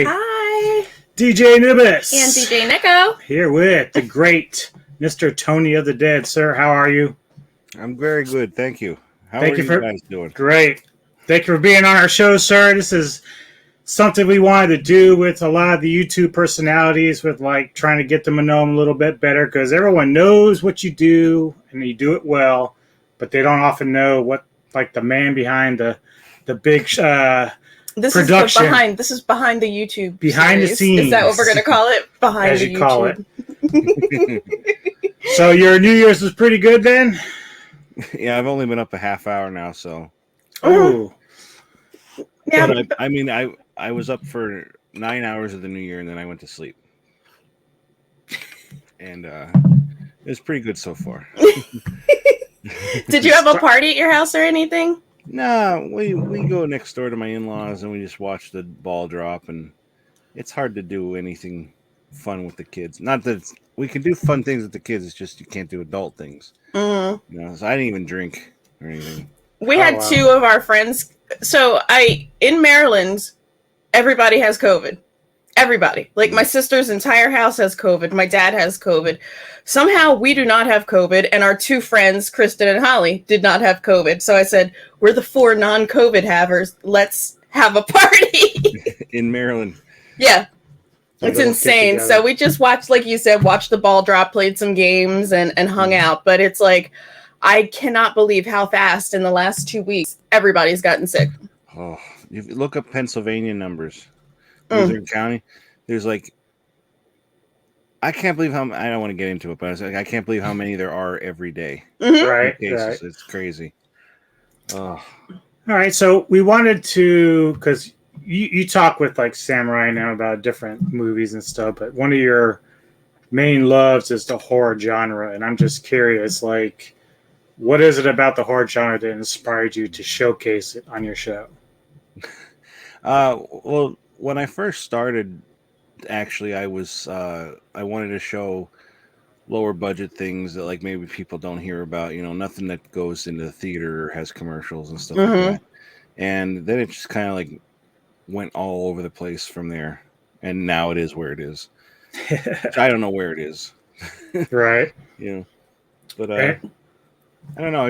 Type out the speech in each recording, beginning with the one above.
Hi. Hi. DJ Nibis. And DJ Necco. Here with the great Mr. Tony of the Dead. Sir, how are you? I'm very good. Thank you. How are you guys doing? Great. Thank you for being on our show, sir. This is something we wanted to do with a lot of the YouTube personalities, with like trying to get them to know them a little bit better, because everyone knows what you do and you do it well, but they don't often know what, like, the man behind the big production. This is behind the YouTube. Behind series. the scenes. Is that what we're going to call it? Behind as the you YouTube. call it. So your New Year's was pretty good then? Yeah, I've only been up a half hour now, so. Oh. Yeah. But I was up for 9 hours of the New Year, and then I went to sleep. And it was pretty good so far. Did you have a party at your house or anything? No, we go next door to my in-laws, and we just watch the ball drop, and it's hard to do anything fun with the kids. Not that we can do fun things with the kids, it's just you can't do adult things. Mm-hmm. You know, so I didn't even drink or anything. We had two of our friends. So in Maryland, everybody has COVID. Everybody. Like, my sister's entire house has COVID. My dad has COVID. Somehow we do not have COVID, and our two friends, Kristen and Holly, did not have COVID. So I said, we're the 4 non-COVID havers. Let's have a party. In Maryland. Yeah. It's insane. So we just watched, like you said, watched the ball drop, played some games, and hung out. But it's like, I cannot believe how fast in the last 2 weeks everybody's gotten sick. Oh, if you look up Pennsylvania numbers. Luzerne County, there's like, I can't believe how, I don't want to get into it, but it's like, I can't believe how many there are every day. Mm-hmm. Right. It's crazy. All right. So we wanted to, because you talk with like Samurai now about different movies and stuff, but one of your main loves is the horror genre. And I'm just curious, like, what is it about the horror genre that inspired you to showcase it on your show? Well, when I first started, actually, I wanted to show lower budget things that, like, maybe people don't hear about, you know, nothing that goes into the theater or has commercials and stuff like that. And then it just kind of like went all over the place from there. And now it is where it is. I don't know where it is. Right. You know, but I don't know.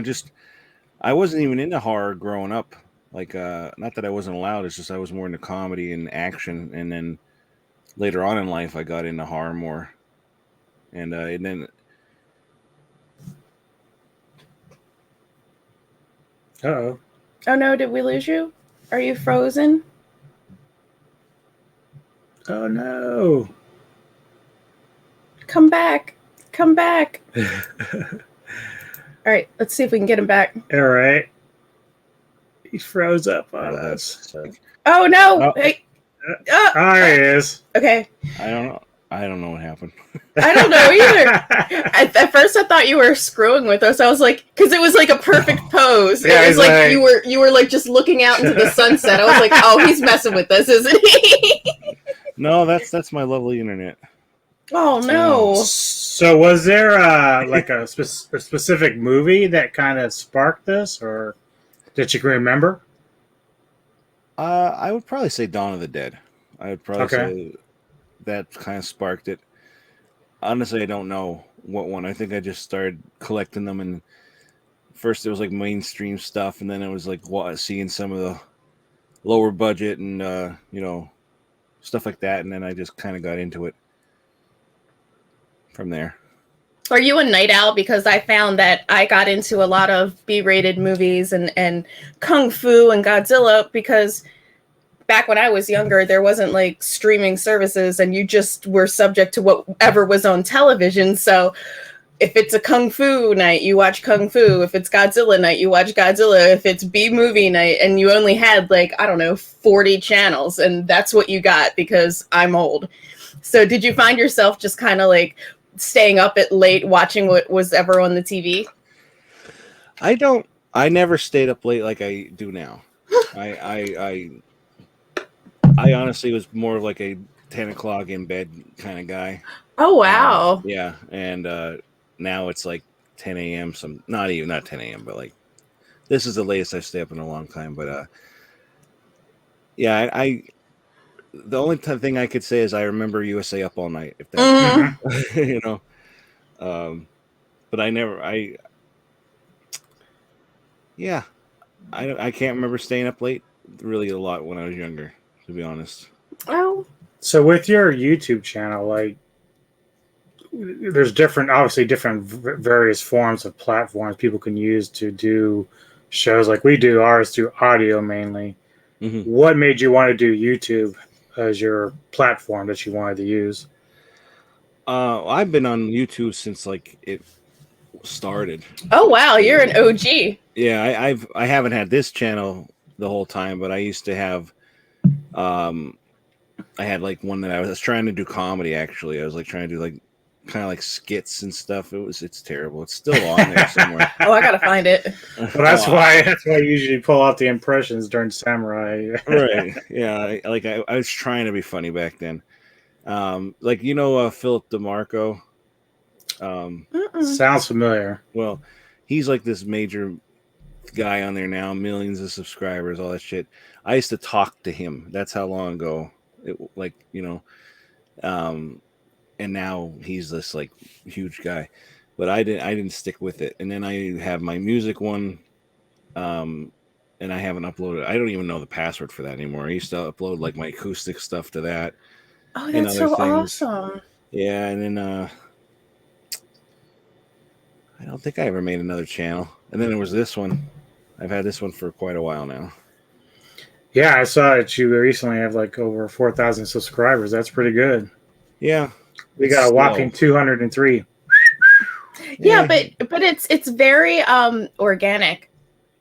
I wasn't even into horror growing up. Like, not that I wasn't allowed, it's just I was more into comedy and action, and then later on in life I got into horror more. And then Uh-oh. Oh no, did we lose you? Are you frozen? Oh no. Come back. Come back. All right, let's see if we can get him back. All right. He froze up on us. Oh no! Oh. Hey. There he is. Okay. I don't know what happened. I don't know either. At first, I thought you were screwing with us. I was like, because it was like a perfect pose. Yeah, it was like you were like just looking out into the sunset. I was like, oh, he's messing with us, isn't he? No, that's my lovely internet. Oh no! So was there like a specific movie that kind of sparked this, or that you can remember? I would probably say Dawn of the Dead. I would probably say that kind of sparked it. Honestly, I don't know what one. I think I just started collecting them, and first it was like mainstream stuff, and then it was like seeing some of the lower budget and you know, stuff like that, and then I just kind of got into it from there. Are you a night owl? Because I found that I got into a lot of B-rated movies and Kung Fu and Godzilla, because back when I was younger, there wasn't like streaming services, and you just were subject to whatever was on television. So if it's a Kung Fu night, you watch Kung Fu. If it's Godzilla night, you watch Godzilla. If it's B-movie night, and you only had like, I don't know, 40 channels, and that's what you got, because I'm old. So did you find yourself just kind of like staying up at late watching what was ever on the TV? I never stayed up late like I do now. I honestly was more of like a 10 o'clock in bed kind of guy. Oh wow. Yeah, and now it's like 10 a.m. Not 10 a.m. but like this is the latest I've stayed up in a long time. But yeah, the only thing I could say is I remember USA Up All Night. If that, Mm. you know, but yeah, I can't remember staying up late really a lot when I was younger, to be honest. Oh, So with your YouTube channel, like, there's obviously different various forms of platforms people can use to do shows like we do ours through audio mainly. Mm-hmm. What made you want to do YouTube as your platform that you wanted to use? I've been on YouTube since like it started. oh wow, you're an OG. Yeah, I haven't had this channel the whole time, but I used to have. I had like one that I was trying to do comedy. Actually, I was like trying to do like kind of like skits and stuff. It's terrible. It's still on there somewhere. Oh, I gotta find it. Well, that's why I usually pull out the impressions during Samurai. Right. Yeah. I was trying to be funny back then. Like Philip DeMarco. Sounds familiar. Well, he's like this major guy on there now, millions of subscribers, all that shit. I used to talk to him. That's how long ago. And now he's this like huge guy, but I didn't stick with it. And then I have my music one, and I haven't uploaded. I don't even know the password for that anymore. I used to upload like my acoustic stuff to that. Oh, that's so awesome. Yeah, and then I don't think I ever made another channel. And then there was this one. I've had this one for quite a while now. Yeah, I saw that you recently have like over 4,000 subscribers. That's pretty good. Yeah. We got a whopping 203. Yeah, but it's very organic.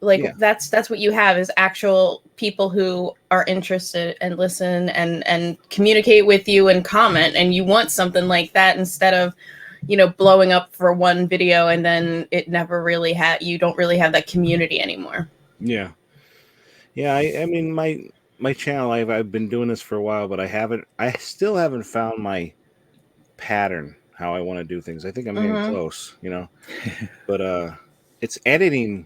Like that's what you have is actual people who are interested and listen and communicate with you and comment, and you want something like that instead of blowing up for one video and then it never really you don't really have that community anymore. Yeah. I mean my channel, I've been doing this for a while, but I still haven't found my pattern how I want to do things. I think I'm getting close, but it's editing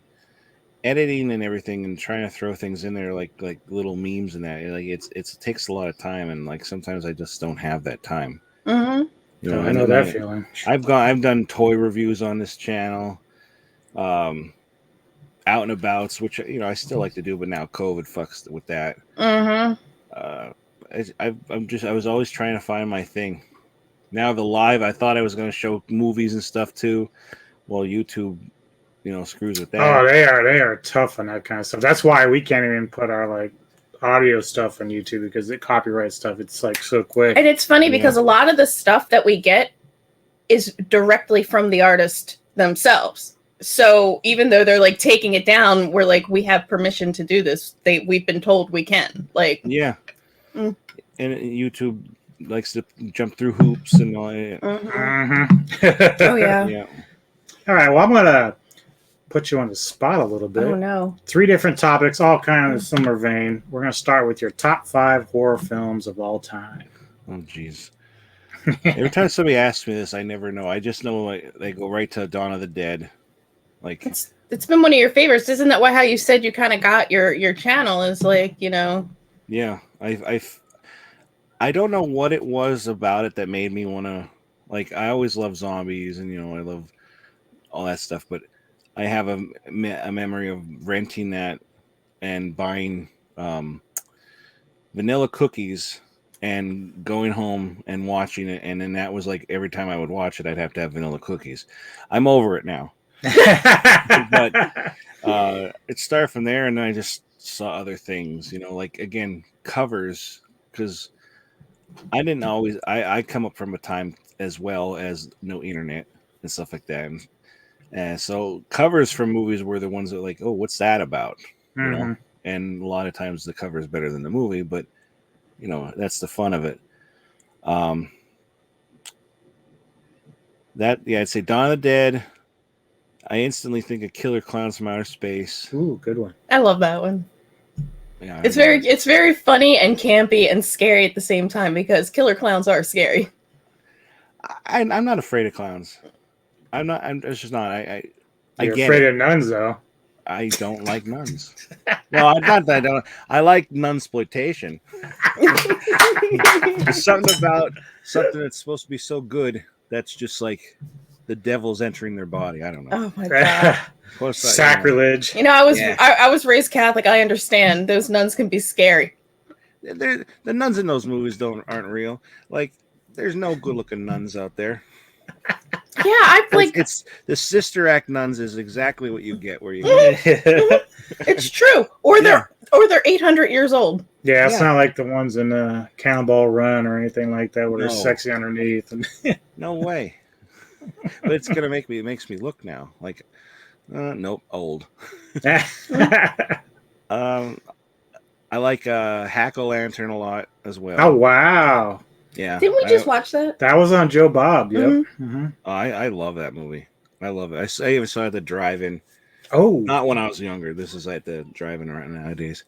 and everything and trying to throw things in there like little memes and that. Like it takes a lot of time, and like sometimes I just don't have that time. I know that feeling. I've done toy reviews on this channel, out and abouts, which I still like to do, but now COVID fucks with that. I was always trying to find my thing. Now the live, I thought I was going to show movies and stuff too. Well, YouTube, screws with that. Oh, they are tough on that kind of stuff. That's why we can't even put our like audio stuff on YouTube, because the copyright stuff, it's like so quick. And it's funny because a lot of the stuff that we get is directly from the artist themselves. So even though they're like taking it down, we're like, we have permission to do this. We've been told we can. Like, yeah. And YouTube likes to jump through hoops and all that. Oh yeah. Yeah. All right. Well, I'm gonna put you on the spot a little bit. Oh no. 3 different topics, all kind of a similar vein. We're gonna start with your top 5 horror films of all time. Oh jeez. Every time somebody asks me this, I never know. I just know they go right to Dawn of the Dead. Like it's been one of your favorites. Isn't that how you said you kind of got your channel? Is like, Yeah, I don't know what it was about it that made me want to, like, I always love zombies and I love all that stuff, but I have a memory of renting that and buying vanilla cookies and going home and watching it, and then that was like every time I would watch it, I'd have to have vanilla cookies. I'm over it now. But it started from there, and then I just saw other things, like, again, covers, because I didn't always I come up from a time as well as no internet and stuff like that, and so covers for movies were the ones that like, oh, what's that about? And a lot of times the cover is better than the movie, but that's the fun of it. I'd say Dawn of the Dead. I instantly think of Killer Clowns from Outer Space. Ooh, good one. I love that one. Yeah, it's very funny and campy and scary at the same time, because killer clowns are scary. I'm not afraid of clowns. I'm just not. You're afraid of nuns, though. I don't like nuns. No, not that I don't. I like nunsploitation. There's something about something that's supposed to be so good that's just like the devil's entering their body. I don't know. Oh my god. Sacrilege. You know, I was raised Catholic. I understand those nuns can be scary. The nuns in those movies aren't real. Like, there's no good-looking nuns out there. Yeah, I like it's the Sister Act nuns is exactly what you get where you it's true. Or they're 800 years old. Yeah, it's not like the ones in Cannonball Run or anything like that where they're No. sexy underneath. No way. But it makes me look now. Like, nope, old. I like Hack-O-Lantern a lot as well. Oh, wow. Yeah. Didn't we just watch that? That was on Joe Bob. Yep. Mm-hmm. Mm-hmm. I love that movie. I love it. I even saw it at the drive-in. Oh. Not when I was younger. This is at the drive-in right nowadays.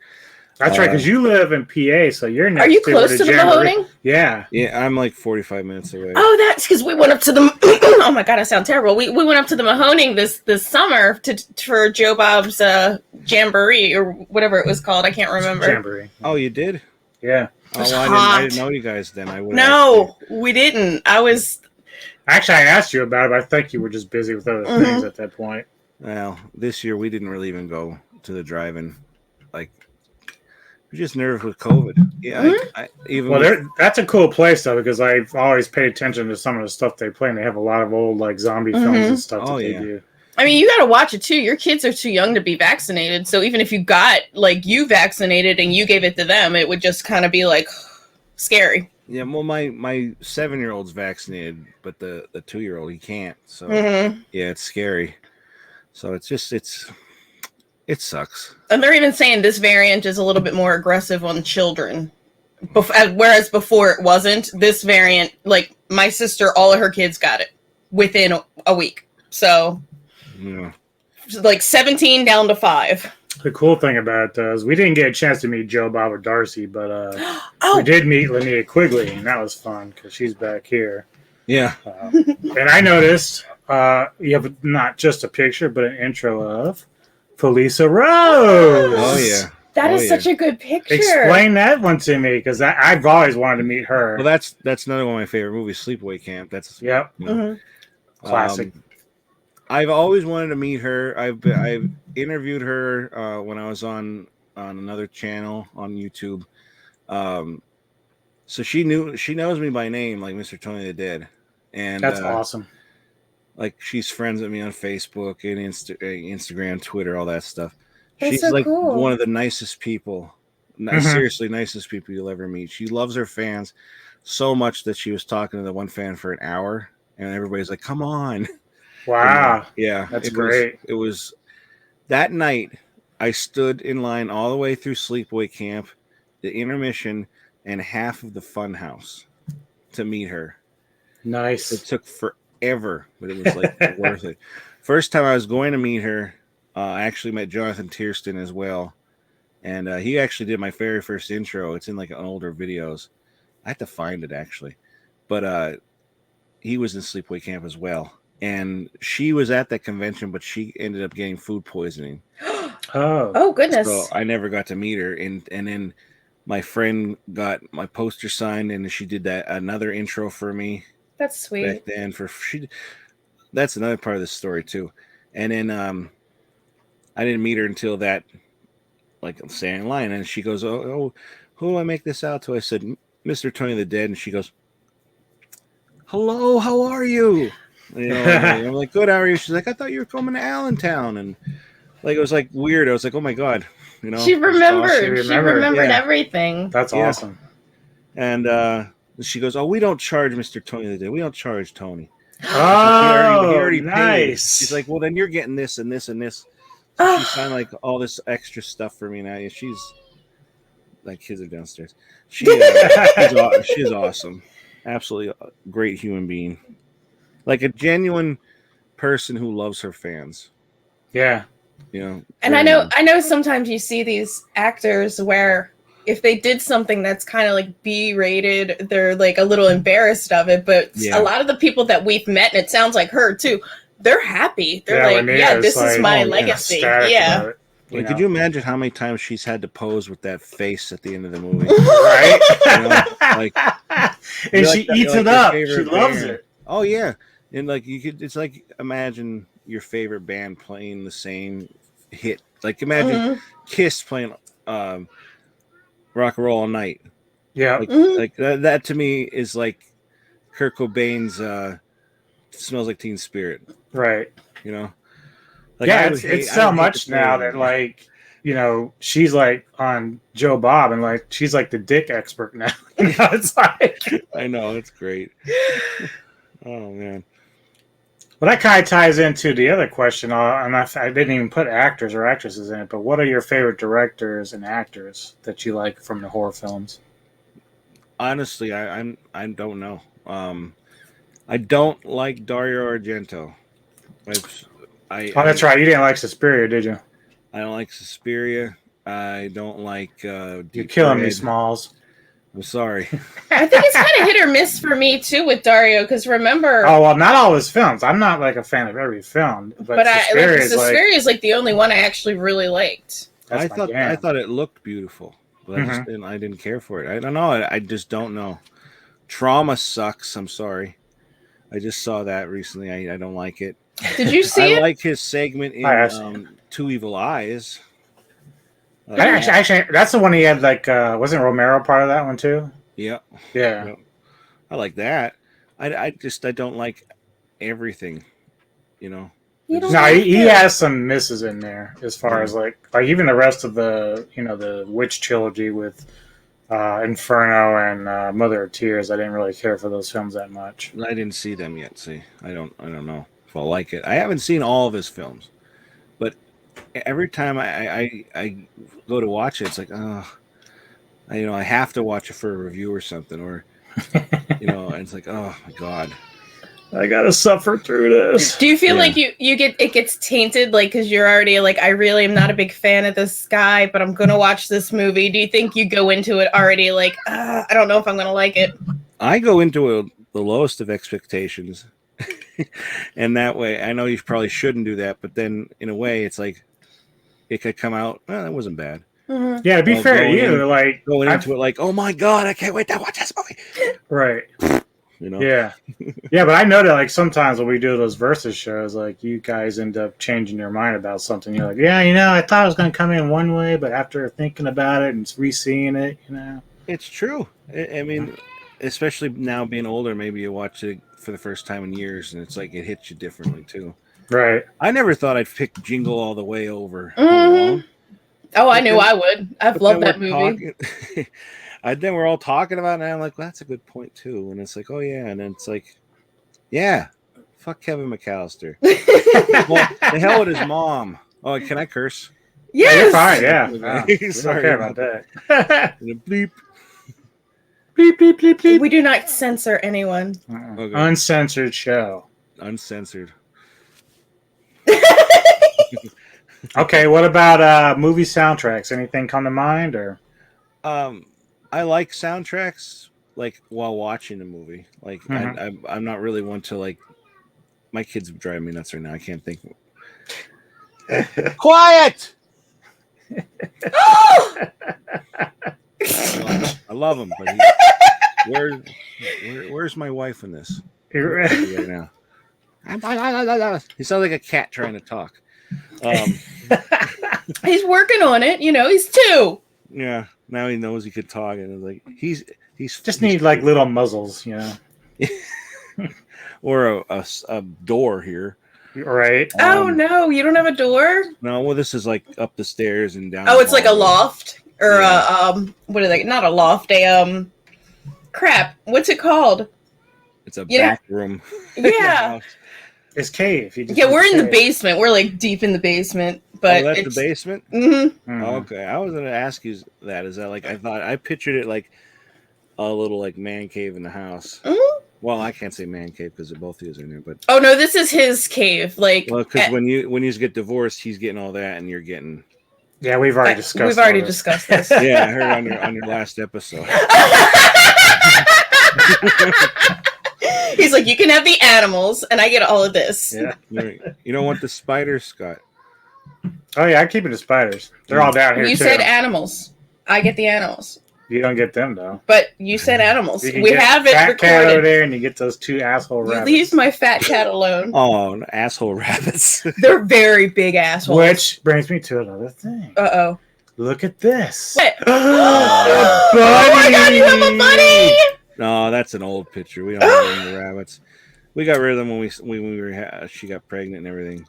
That's right, because you live in PA, so you're next. Are you close to the Mahoning? Yeah. Yeah, I'm like 45 minutes away. Oh, that's because we went up to the. Oh my god, I sound terrible. We went up to the Mahoning this summer for Joe Bob's Jamboree or whatever it was called. I can't remember. Jamboree. Oh, you did? Yeah. Oh, well, I didn't know you guys then. We didn't. Actually, I asked you about it, but I think you were just busy with other things at that point. Well, this year we didn't really even go to the drive-in. Like, we're just nervous with COVID. Yeah, that's a cool place though, because I've always paid attention to some of the stuff they play, and they have a lot of old like zombie films and stuff that they do. I mean, you got to watch it too. Your kids are too young to be vaccinated, so even if you got like you vaccinated and you gave it to them, it would just kind of be like scary. Yeah, well, my 7-year-old's vaccinated, but the 2-year-old he can't. So yeah, it's scary. So it sucks. And they're even saying this variant is a little bit more aggressive on children, whereas before it wasn't. This variant, like my sister, all of her kids got it within a week. So. Yeah. Like 17 down to 5. The cool thing about it is we didn't get a chance to meet Joe, Bob, or Darcy, but we did meet Linnea Quigley, and that was fun because she's back here. Yeah. And I noticed you have not just a picture, but an intro of Felicia Rose. Oh, yeah. That is such a good picture. Explain that one to me, because I've always wanted to meet her. Well, that's another one of my favorite movies, Sleepaway Camp. That's classic. I've always wanted to meet her. I've interviewed her when I was on another channel on YouTube. So she knows me by name, like Mr. Tony the Dead, and that's awesome. Like she's friends with me on Facebook and Instagram, Twitter, all that stuff. That's she's so like cool. one of the nicest people, seriously nicest people you'll ever meet. She loves her fans so much that she was talking to the one fan for an hour, and everybody's like, "Come on." Wow. Yeah. That's great. It was that night I stood in line all the way through Sleepaway Camp, the intermission, and half of the fun house to meet her. Nice. It took forever, but it was like worth it. First time I was going to meet her, I actually met Jonathan Tiersten as well. And he actually did my very first intro. It's in like an older videos. I have to find it actually. But he was in Sleepaway Camp as well. And she was at that convention, but she ended up getting food poisoning. Oh goodness! So I never got to meet her. And then my friend got my poster signed, and she did another intro for me. That's sweet. Back then, that's another part of the story too. And then I didn't meet her until that, like I'm saying in line, and she goes, "Oh, who do I make this out to?" I said, "Mr. Tony the Dead," and she goes, "Hello, how are you?" You know, I'm like, "Good, how are you?" She's like, "I thought you were coming to Allentown," and like it was like weird. I was like, "Oh my god," you know. She remembered. Awesome. She remembered everything. That's awesome. And she goes, "Oh, we don't charge Mr. Tony the Dead. We don't charge Tony." Oh, he already nice. paid. She's like, "Well, then you're getting this and this and this." So she signed like all this extra stuff for me now. Yeah, she's like, kids are downstairs. She's awesome. Absolutely a great human being. Like a genuine person who loves her fans. Yeah. You know. And I know sometimes you see these actors where if they did something that's kind of like B-rated, they're like a little embarrassed of it. But a lot of the people that we've met, and it sounds like her too, they're happy. They're Yeah, like, Linnea yeah, is this is like, my oh, yeah, legacy. ecstatic Yeah. about it, you Like, know? could you imagine how many times she's had to pose with that face at the end of the movie? Right? You know, like, And like she that- eats like it your up. She favorite loves band. it. Oh yeah, and like you could, it's like imagine your favorite band playing the same hit. Like imagine Mhm. Kiss playing Rock and Roll All Night. Yeah. Like, Mhm. like that to me is like Kurt Cobain's Smells Like Teen Spirit. Right. You know, like Yeah, I would it's I so would hate to much play now that that again. like, you know, she's like on Joe Bob and like she's like the dick expert now. You know, it's like I know, it's great. Oh man. well, that kind of ties into the other question. And I didn't even put actors or actresses in it, but what are your favorite directors and actors that you like from the horror films? Honestly, I don't know. I don't like Dario Argento. Oh, that's right. You didn't like Suspiria, did you? I don't like Suspiria. I don't like You're Deep killing me, Red. Smalls. I'm sorry. I think it's kind of hit or miss for me too with Dario, because remember, Oh well, not all his films. I'm not like a fan of every film, but Suspiria is like Suspiria is like the only one I actually really liked. that's I my thought jam. it looked beautiful, but Mhm. I didn't care for it. I don't know. I just don't know. Trauma sucks. I'm sorry. I just saw that recently. I don't like it. Did you I see it? like his segment in I have Two Evil Eyes. Actually, that's the one he had. Like, wasn't Romero part of that one too? Yeah. Yeah. Yeah. I like that. I don't like everything, you know. You don't No, have he to. has some misses in there as far Yeah. as like even the rest of the the Witch trilogy with Inferno and Mother of Tears. I didn't really care for those films that much. I didn't see them yet. See, I don't know if I'll like it. I haven't seen all of his films, but every time I go to watch it, it's like, oh, I have to watch it for a review or something, or and it's like, oh my god. I gotta suffer through this. Do you feel Yeah. like you get it gets tainted, like, because you're already like, I really am not a big fan of this guy, but I'm gonna watch this movie? Do you think you go into it already like, I don't know if I'm gonna like it? I go into the lowest of expectations, and that way, I know you probably shouldn't do that, but then in a way, it's like it could come out. Oh, that wasn't bad. Mhm. Yeah, to be Well, fair to going you, like Going into it like, oh my god, I can't wait to watch this movie. right. You know? Yeah. Yeah, but I know that like sometimes when we do those versus shows, like you guys end up changing your mind about something. You're like, yeah, I thought it was gonna come in one way, but after thinking about it and re-seeing it, It's true. I mean, especially now being older, maybe you watch it for the first time in years, and it's like it hits you differently too. Right. I never thought I'd pick Jingle All the Way over Mhm. Home Alone. Oh, I But knew then- I would. I've But loved then that we're movie. talking- then we're all talking about it, and I'm like, well, that's a good point too. And it's like, oh yeah, and then it's like, yeah, fuck Kevin McAllister. Well, the hell with his mom. Oh, can I curse? Yeah, you're Yes. fine. Yeah. Okay. We don't Sorry care about about that. Bleep. Bleep, bleep, bleep, bleep. We do not censor anyone. Okay. Uncensored show. Uncensored. Okay, what about movie soundtracks? Anything come to mind or? I like soundtracks like while watching a movie. Like Mhm. I'm not really one to like. My kids drive me nuts right now. I can't think. Quiet. I love him, but where's my wife in this right now? He sounds like a cat trying to talk. He's working on it. He's 2. Yeah, now he knows he could talk, and it's like he's Just need like little muzzles, or a door here. Right. Oh no, you don't have a door? No, well, this is like up the stairs and down. Oh, the it's like a hallway. loft or Yeah. what are they? Not a loft, crap. What's it called? It's a Yeah. bathroom. Yeah. It's cave. You just Yeah, need we're to in the cave. basement. We're like deep in the basement, but Oh, that's it's the basement. Mhm. Mhm. Oh, okay, I was gonna ask you that. Is that like I pictured it like a little like man cave in the house. Mhm. Well, I can't say man cave because both of you are in there, but Oh no, this is his cave. Like because when you get divorced, he's getting all that, and you're getting. Yeah, we've already discussed. we've already all this. discussed this. Yeah, I heard on your last episode. He He's like, you can have the animals, and I get all of this. Yeah. You don't want the spiders, Scott. Oh yeah, I keep it the spiders. They're all down here You too. said animals. I get the animals. You don't get them though. But you said animals. You can We get have it fat cat over recorded. there, and you get those two asshole You rabbits. leave my fat cat alone. Oh, asshole rabbits. They're very big assholes. Which brings me to another thing. Uh-oh. Look at this. What? A Oh my god, you have a buddy! No, that's an old picture. We don't have any rabbits. We got rid of them when she got pregnant and everything.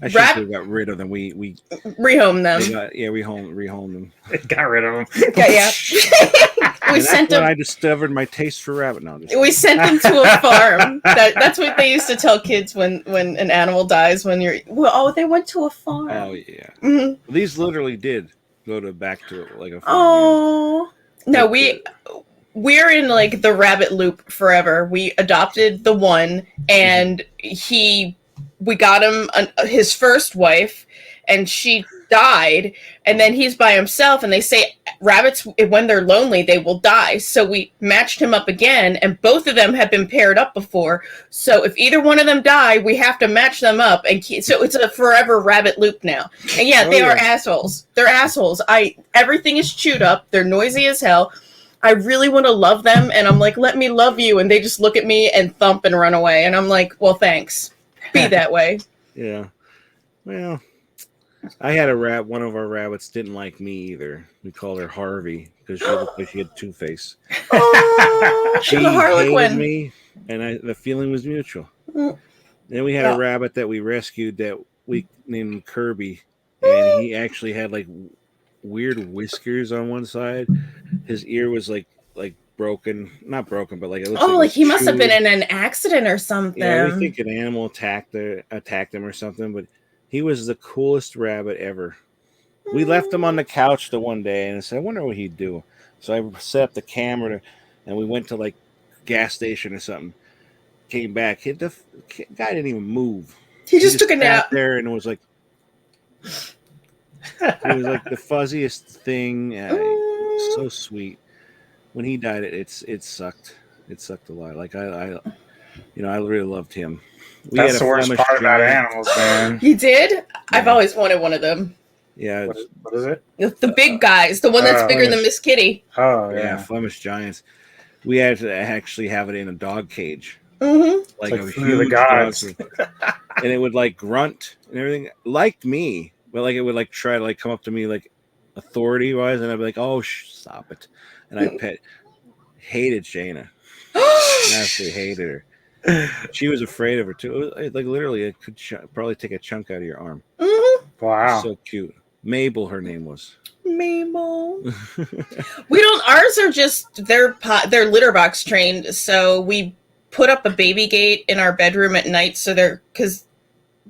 I should have got rid of them. We Rehome them. rehomed them. Got rid of them. Yeah. We And sent that's when them. I discovered my taste for rabbit. No, We sent them to a farm. That's what they used to tell kids when an animal dies. When you're they went to a farm. oh yeah. Mm-hmm. These literally did go back to like a farm. Oh no, we're in like the rabbit loop forever. We adopted the one, and we got him his first wife, and she died, and then he's by himself. And they say rabbits, when they're lonely, they will die. So we matched him up again, and both of them have been paired up before. So if either one of them die, we have to match them up, and so it's a forever rabbit loop now. And they are assholes. They're assholes. Everything is chewed up. They're noisy as hell. I really want to love them, and I'm like, let me love you, and they just look at me and thump and run away, and I'm like, well, thanks. Be that way. Yeah. Well, I had one of our rabbits didn't like me either. We called her Harvey because she looked like she had Two-Face. Oh, She the Harlequin. hated me, and the feeling was mutual. Then we had a rabbit that we rescued that we named Kirby, and he actually had like weird whiskers on one side. His ear was like broken, not broken, but like it looks like he must have been in an accident or something. Yeah, we think an animal attacked him or something, but he was the coolest rabbit ever. We left him on the couch the one day, and I said, I wonder what he'd do. So I set up the camera, and we went to like gas station or something. Came back, the guy didn't even move. He just took a nap there, and it was like it was like the fuzziest thing. So sweet. When he died, it sucked. It sucked a lot. Like I really loved him. That's the worst part about animals, man. You did? Yeah. I've Yeah. always wanted one of them. Yeah. What is it? The big guys, the one that's bigger than Miss Kitty. Oh yeah, Flemish Giants. We had to actually have it in a dog cage. Mm-hmm. Like a huge gods. And it would like grunt and everything, liked me, but like it would like try to like come up to me like authority wise, and I'd be like, "Oh, stop it!" And I'd hated Shayna. Absolutely hated her. She was afraid of her too. It was, like literally, it could probably take a chunk out of your arm. Mm-hmm. Wow, So cute. Mabel, her name was. Mabel. We don't. Ours are just they're litter box trained, so we put up a baby gate in our bedroom at night, so because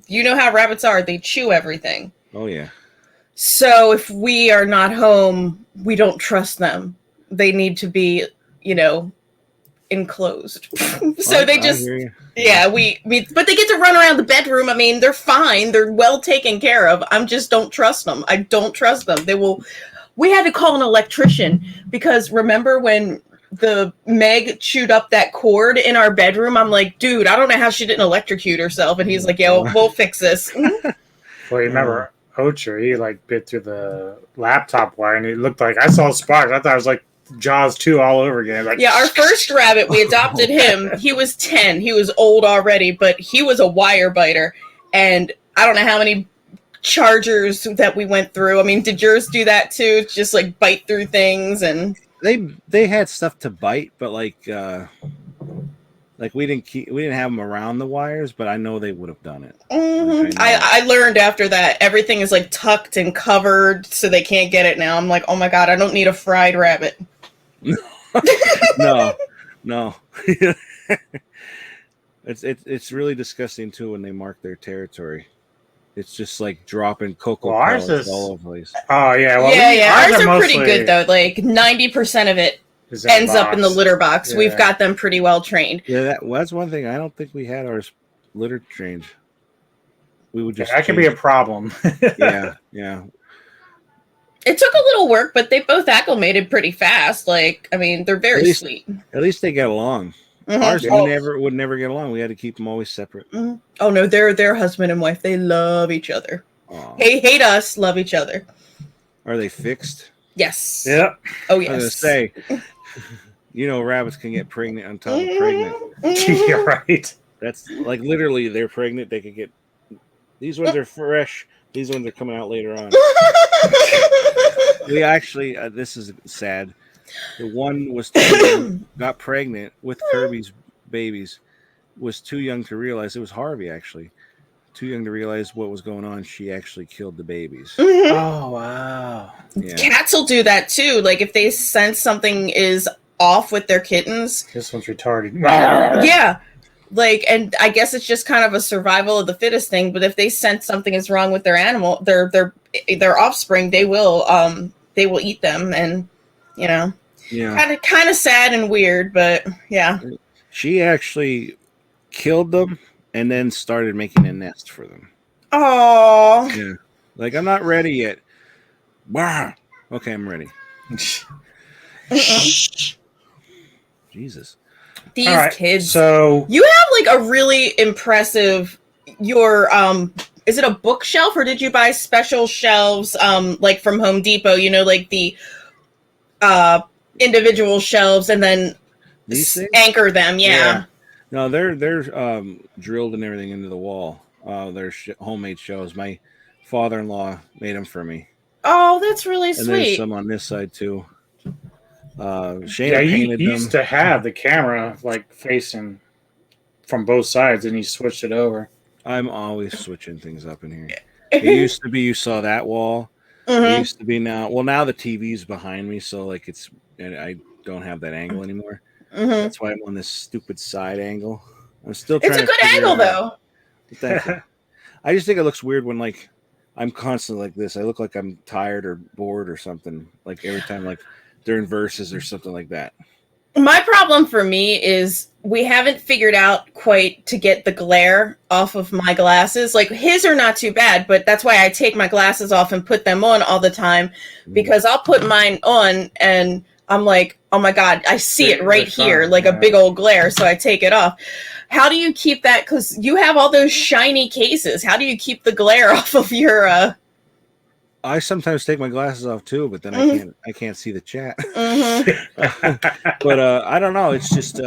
you know how rabbits are, they chew everything. Oh yeah. So if we are not home, we don't trust them. They need to be, enclosed. So they just, but they get to run around the bedroom. I mean, they're fine. They're well taken care of. I just don't trust them. I don't trust them. We had to call an electrician because remember when the Meg chewed up that cord in our bedroom? I'm like, dude, I don't know how she didn't electrocute herself. And he's like, yeah, we'll fix this. Well, you remember Ocher, he like bit through the laptop wire and it looked like I saw sparks. I thought it was like Jaws 2 all over again. Like, yeah, our first rabbit, we adopted him. He was 10. He was old already, but he was a wire biter. And I don't know how many chargers that we went through. I mean, did yours do that too? Just like bite through things and they had stuff to bite, but like we didn't have them around the wires, but I know they would have done it. Mm-hmm. I learned after that everything is like tucked and covered so they can't get it now. I'm like, oh my god, I don't need a fried rabbit. No. It's really disgusting too when they mark their territory. It's just like dropping cocoa pellets all over the place. Oh yeah, ours are pretty good though. Like 90% of it ends up in the litter box. Yeah. We've got them pretty well trained. Yeah, that's one thing. I don't think we had ours litter trained. We would just that could be a problem. Yeah. It took a little work, but they both acclimated pretty fast. Like, I mean, they're very sweet. At least they get along. Ours Mhm. would never get along. We had to keep them always separate. Mhm. Oh no, they're husband and wife. They love each other. Aw. Hate us, love each other. Are they fixed? Yes. Yep. Oh I was gonna yes. say, rabbits can get pregnant on top of pregnant. Mhm. You're right. That's like literally they're pregnant. They could get these ones are fresh. These ones are coming out later on. We actually, this is sad. The one was got pregnant with Kirby's babies. Was too young to realize it was Harvey. Actually, too young to realize what was going on. She actually killed the babies. Mhm. Oh wow. Yeah. Cats will do that too. Like if they sense something is off with their kittens. This one's retarded. Yeah. Like, and I guess it's just kind of a survival of the fittest thing. But if they sense something is wrong with their animal, their offspring, they will eat them, and Yeah. kind of sad and weird, but yeah. She actually killed them and then started making a nest for them. Oh. Yeah. Like, I'm not ready yet. Wow. Okay, I'm ready. Jesus. These All right, kids. So You have like a really impressive is it a bookshelf or did you buy special shelves like from Home Depot, like the individual shelves and then These things? anchor them, yeah. No, they're drilled and everything into the wall. They're homemade shelves. My father-in-law made them for me. Oh, that's really And there's sweet. some on this side too. Shane yeah, you painted them. used to have the camera like facing from both sides, and you switched it over. I'm always switching things up in here. It used to be you saw that wall. Mhm. It used to be now. Well, now the TV's behind me, so like I don't have that angle anymore. Mhm. That's why I'm on this stupid side angle. I'm still trying. It's a to good figure angle it out. though. Thank you. I just think it looks weird when like I'm constantly like this. I look like I'm tired or bored or something. Like every time, like during verses or something like that. My problem for me is we haven't figured out quite to get the glare off of my glasses. Like his are not too bad, but that's why I take my glasses off and put them on all the time, because I'll put mine on and I'm like, oh my God, I see it right here, like a big old glare. So I take it off. How do you keep that? Because you have all those shiny cases. How do you keep the glare off of your I sometimes take my glasses off too, but then Mhm. I can't see the chat. Mhm. But I don't know. It's just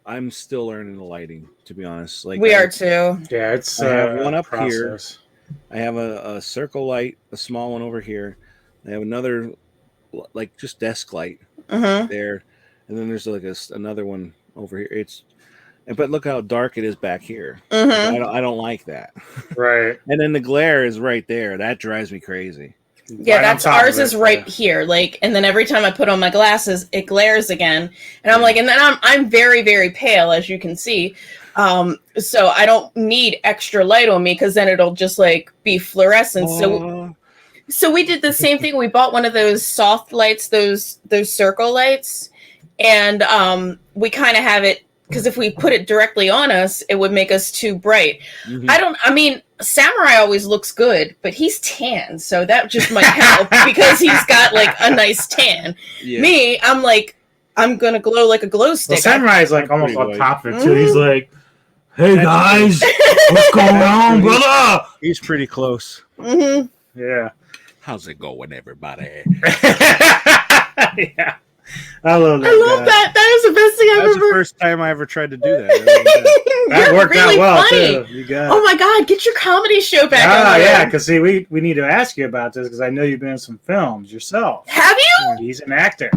I'm still learning the lighting, to be honest. Like We are too. Yeah, it's I have one up process. I have a circle light, a small one over here. I have another like just desk light Mhm. there, and then there's like another one over here. But look how dark it is back here. Mhm. I don't like that. Right. And then the glare is right there. That drives me crazy. Yeah, Right on that's top of ours it, is right yeah. here. Like, and then every time I put on my glasses, it glares again, and I'm like, and then I'm very very pale, as you can see. So I don't need extra light on me because then it'll just like be fluorescent. So we did the same thing. We bought one of those soft lights, those circle lights, and we kind of have it because if we put it directly on us, it would make us too bright. Mhm. I mean, Samurai always looks good, but he's tan, so that just might help because he's got like a nice tan. Yeah. Me, I'm like, I'm gonna glow like a glow Well, stick. Samurai is like I'm almost pretty on white. top of it too. He's like, "Hey That's guys, what's going on, brother?" He's pretty close. Mm-hmm. Yeah. How's it going, everybody? Yeah. I love that. I love that. That is the best thing I've That's the ever. first time I ever tried to do that. That You're worked really out well funny. too. You got. Oh my God, get your comedy show back Ah, on. yeah, because see, we need to ask you about this because I know you've been in some films yourself. Have you? He's an actor.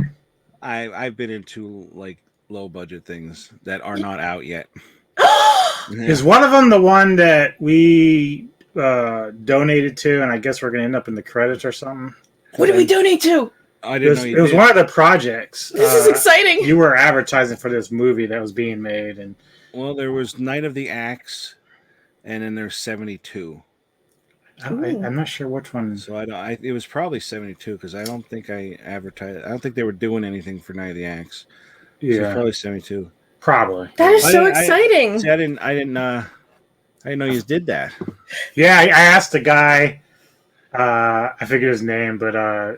I've been into like low budget things that are not out yet. Is one of them the one that we donated to, and I guess we're going to end up in the credits or something? What did we donate to? I It didn't was, know it you was did. one of the projects. This is exciting. You were advertising for this movie that was being made, and Well, there was Night of the Axe, and then there's 72. I'm not sure which one. So it was probably 72 because I don't think I advertised. I don't think they were doing anything for Night of the Axe. So it's Yeah, probably 72. probably. That is so I- exciting. See, I didn't know you did that. Yeah, I asked the guy. I forget his name, but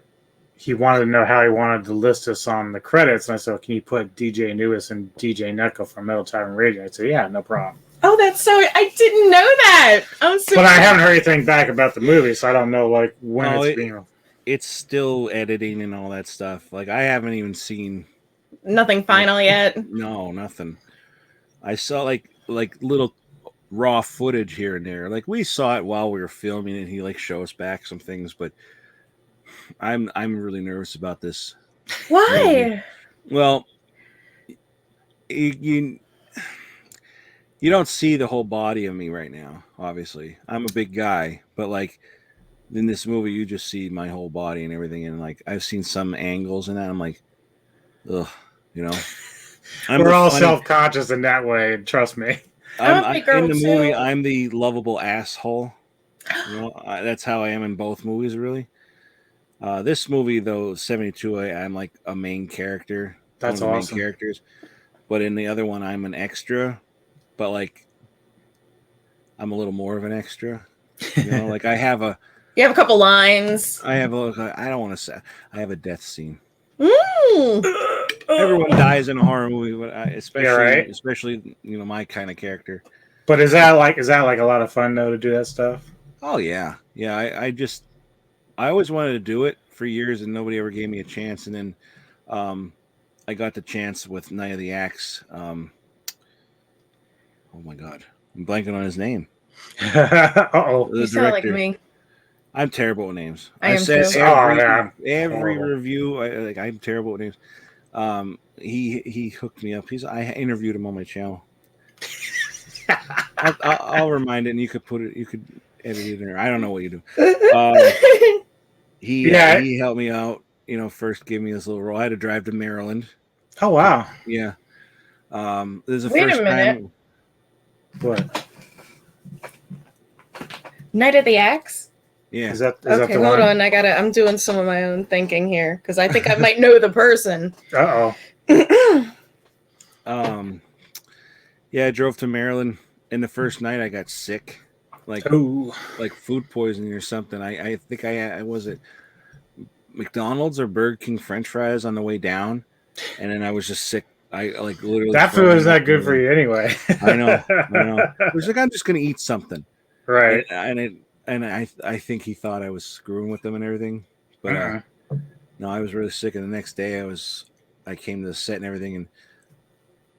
he wanted to know how he wanted to list us on the credits. And I said, can you put DJ Newis and DJ Necco from Metal Tavern Radio? I said, yeah, no problem. Oh, that's so. I didn't know that. I'm so. But I haven't heard anything back about the movie, so I don't know like when it's being. It's still editing and all that stuff. Like I haven't even seen nothing final yet. No, nothing. I saw like little raw footage here and there. Like we saw it while we were filming and he like showed us back some things, but I'm really nervous about this. Why? Well, you don't see the whole body of me right now, obviously. I'm a big guy, but like in this movie you just see my whole body and everything, and like I've seen some angles in that. I'm like, ugh, you know. We're all self-conscious in that way, trust me. I'm in the movie, I'm the lovable asshole. You know, that's how I am in both movies, really. This movie, though, 72, I'm like a main character. That's one of the awesome. Main characters. But in the other one, I'm an extra. But like, I'm a little more of an extra. You know, like I have a. You have a couple lines. I have a. I don't want to say. I have a death scene. Mm. Everyone dies in a horror movie, but especially you know my kind of character. But is that like a lot of fun though to do that stuff? Oh yeah, yeah. I always wanted to do it for years, and nobody ever gave me a chance. And then I got the chance with Night of the Axe. Oh my god, I'm blanking on his name. Uh-oh. You sound like me. I'm terrible with names. I said too. every review. I'm terrible with names. He hooked me up. I interviewed him on my channel. I'll remind it, and you could put it. You could edit it in there. I don't know what you do. He helped me out. You know, first gave me this little role. I had to drive to Maryland. Oh wow! Yeah. This is the Wait first a minute. time. What? Night of the Axe. Yeah. Is that Okay, the hold one? on. I'm doing some of my own thinking here because I think I might know the person. Uh-oh. Yeah, I drove to Maryland, and the first night I got sick, like food poisoning or something. I think I was at McDonald's or Burger King French fries on the way down, and then I was just sick. I like literally that food is not good for you anyway. I know. I was like, I'm just gonna eat something, right? And I think he thought I was screwing with them and everything, but no, I was really sick. And the next day I came to the set and everything, and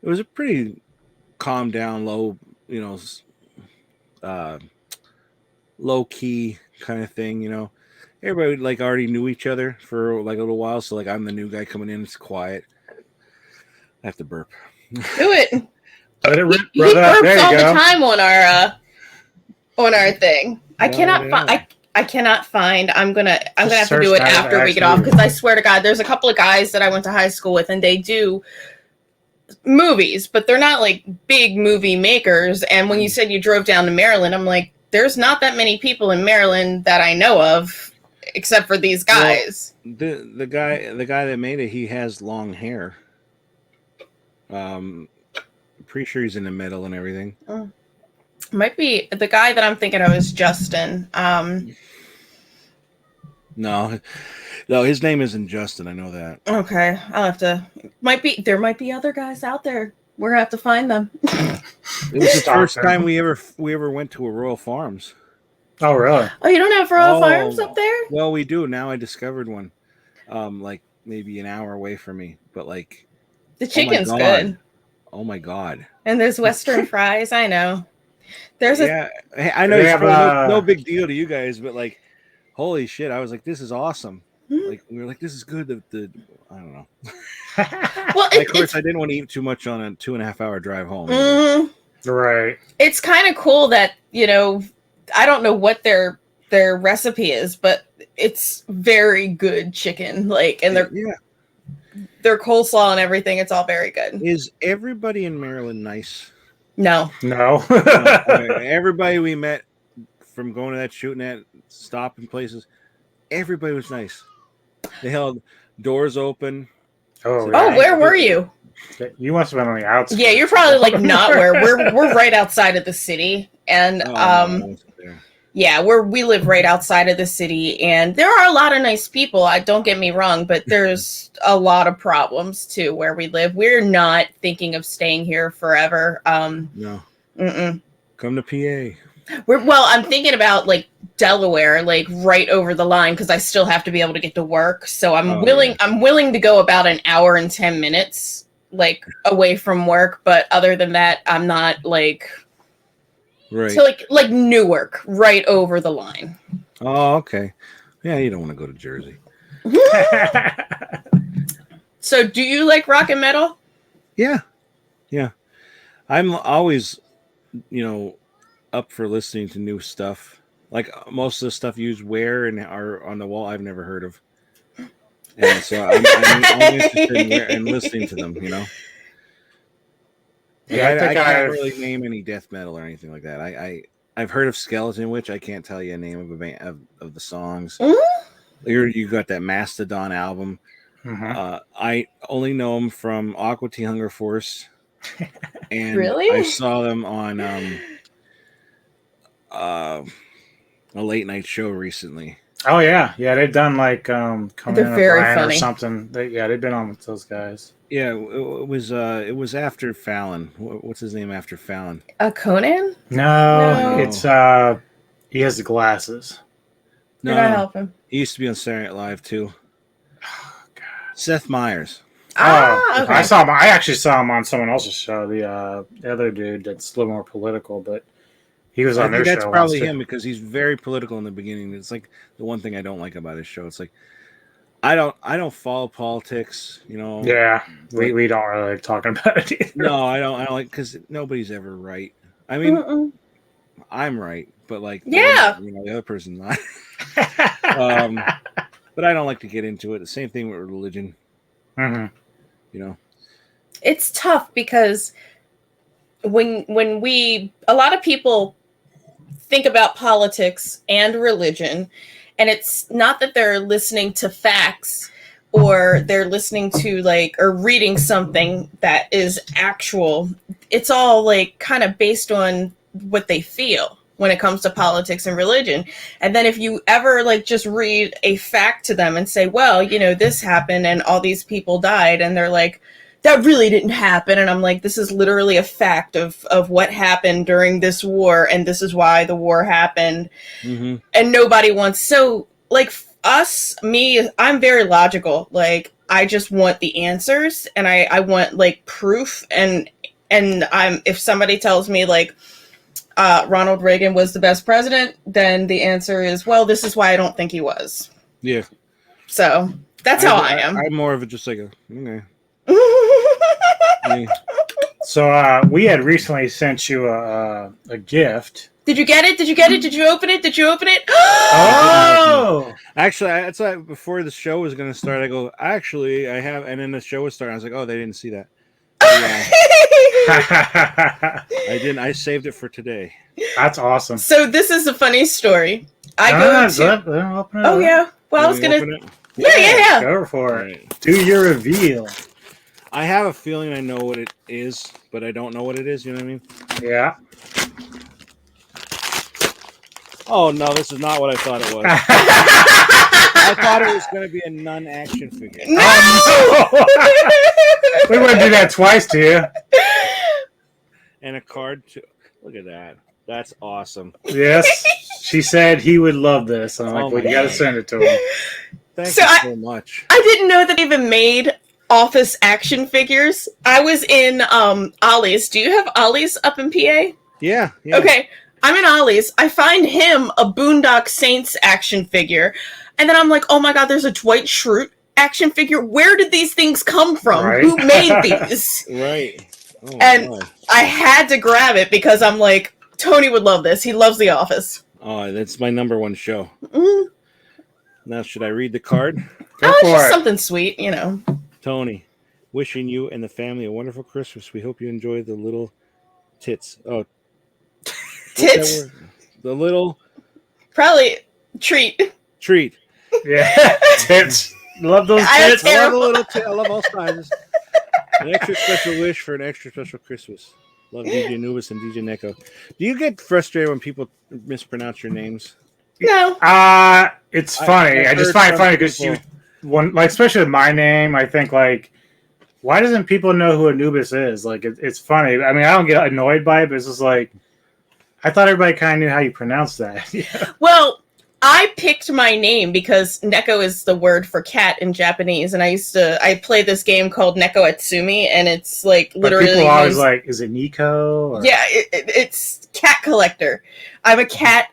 it was a pretty calm down, low, you know, low key kind of thing. You know, everybody like already knew each other for like a little while, so like I'm the new guy coming in. It's quiet. I have to burp. Do it. Let it rip, He brother. burps There you all go. the time on our thing. I cannot find. I cannot find. I'm gonna have to do it after we get off because I swear to God, there's a couple of guys that I went to high school with, and they do movies, but they're not like big movie makers. And when you said you drove down to Maryland, I'm like, there's not that many people in Maryland that I know of, except for these guys. Well, the guy that made it, he has long hair. Pretty sure he's in the metal and everything. Might be the guy that I'm thinking of is Justin. No, his name isn't Justin. I know that. Okay, I'll have to. There might be other guys out there. We're gonna have to find them. It was the first time we ever went to a Royal Farms. Oh really? Oh, you don't have Royal Farms up there? Well, we do now. I discovered one, like maybe an hour away from me, but like the chicken's good. Oh my god! And there's Western fries. I know. I know it's no big deal to you guys, but like, holy shit! I was like, this is awesome. Like we were like, this is good. I don't know. Well, of course, I didn't want to eat too much on a 2.5 hour drive home. Right. It's kind of cool that I don't know what their recipe is, but it's very good chicken. Like, and their coleslaw and everything. It's all very good. Is everybody in Maryland nice? No. Everybody we met from going to that shooting at stopping places, everybody was nice. They held doors open. Oh, where were you? You must have been on the outskirts. Yeah, you're probably like not where we're right outside of the city, and Yeah, we live right outside of the city, and there are a lot of nice people. Don't get me wrong, but there's a lot of problems too where we live. We're not thinking of staying here forever. No. Mm-mm. Come to PA. I'm thinking about like Delaware, like right over the line, because I still have to be able to get to work. So I'm willing. Yeah. I'm willing to go about an hour and 10 minutes, like away from work. But other than that, I'm not like. Right. So like Newark, right over the line. Oh, okay. Yeah, you don't want to go to Jersey. So do you like rock and metal? Yeah. I'm always, up for listening to new stuff. Like most of the stuff you wear and are on the wall, I've never heard of. And so I'm interested in listening to them, Yeah, I can't really name any death metal or anything like that. I've heard of Skeleton Witch. I can't tell you a name of a band of the songs. Mm-hmm. You got that Mastodon album. Mm-hmm. I only know them from Aqua Teen Hunger Force, and really? I saw them on a late night show recently. Oh yeah, they've done like Coming They're very funny or something. They've been on with those guys. Yeah, it was after Fallon. What's his name after Fallon? Conan? No, it's he has the glasses. No, help him. He used to be on Saturday Night Live too. Oh God, Seth Meyers. Okay. I actually saw him on someone else's show. The other dude that's a little more political, but he was on their show. That's probably him because he's very political in the beginning. It's like the one thing I don't like about his show. It's like I don't follow politics, Yeah, we don't really like talking about it either. No, I don't like because nobody's ever right. I mean, I'm right, but like the other person's not. But I don't like to get into it. The same thing with religion. Mm-hmm. It's tough because when a lot of people think about politics and religion, and it's not that they're listening to facts or they're listening to or reading something that is actual. It's all like kind of based on what they feel when it comes to politics and religion. And then if you ever just read a fact to them and say, well, this happened and all these people died, and they're like, that really didn't happen. And I'm like, this is literally a fact of what happened during this war, and this is why the war happened. Mm-hmm. And nobody wants, so I'm very logical. I just want the answers, and I want proof. And if somebody tells me Ronald Reagan was the best president, then the answer is, well, this is why I don't think he was. Yeah. So that's how I am. I'm more of a just okay. So we had recently sent you a gift. Did you get it? Did you open it? Oh! Actually, that's why before the show was going to start, I go, actually, I have, and then the show was starting. I was like, oh, they didn't see that. I didn't. I saved it for today. That's awesome. So this is a funny story. Open it. Oh yeah. Well, I was gonna. Yeah. Go for it. Right. Do your reveal. I have a feeling I know what it is, but I don't know what it is. You know what I mean? Yeah. Oh no, this is not what I thought it was. I thought it was going to be a nun action figure. No! We wouldn't do that twice to you. And a card too. Look at that. That's awesome. Yes. She said he would love this. I'm like, well, you got to send it to him. Thank you so much. I didn't know that they even made office action figures. I was in Ollie's. Do you have Ollie's up in PA? Yeah. Okay. I'm in Ollie's. I find him a Boondock Saints action figure. And then I'm like, oh my God, there's a Dwight Schrute action figure. Where did these things come from? Right? Who made these? Right. Oh, and God. I had to grab it because I'm like, Tony would love this. He loves The Office. Oh, that's my number one show. Mm-hmm. Now, should I read the card? It's just something sweet, Tony, wishing you and the family a wonderful Christmas. We hope you enjoy the little tits. Oh, tits? The little... Probably treat. Yeah, tits. Love those tits. I love the little tits. I love all sizes. An extra special wish for an extra special Christmas. Love DJ Anubis and DJ Necco. Do you get frustrated when people mispronounce your names? No. It's funny. I just find it funny because like, especially with my name, I think like, why doesn't people know who Anubis is? Like, it's funny. I mean, I don't get annoyed by it, but it's just like, I thought everybody kind of knew how you pronounce that. Yeah. Well, I picked my name because Necco is the word for cat in Japanese, and I played this game called Necco Atsumi, and it's like literally. But people are always like, "Is it Nico?" Or... Yeah, it's cat collector. I'm a cat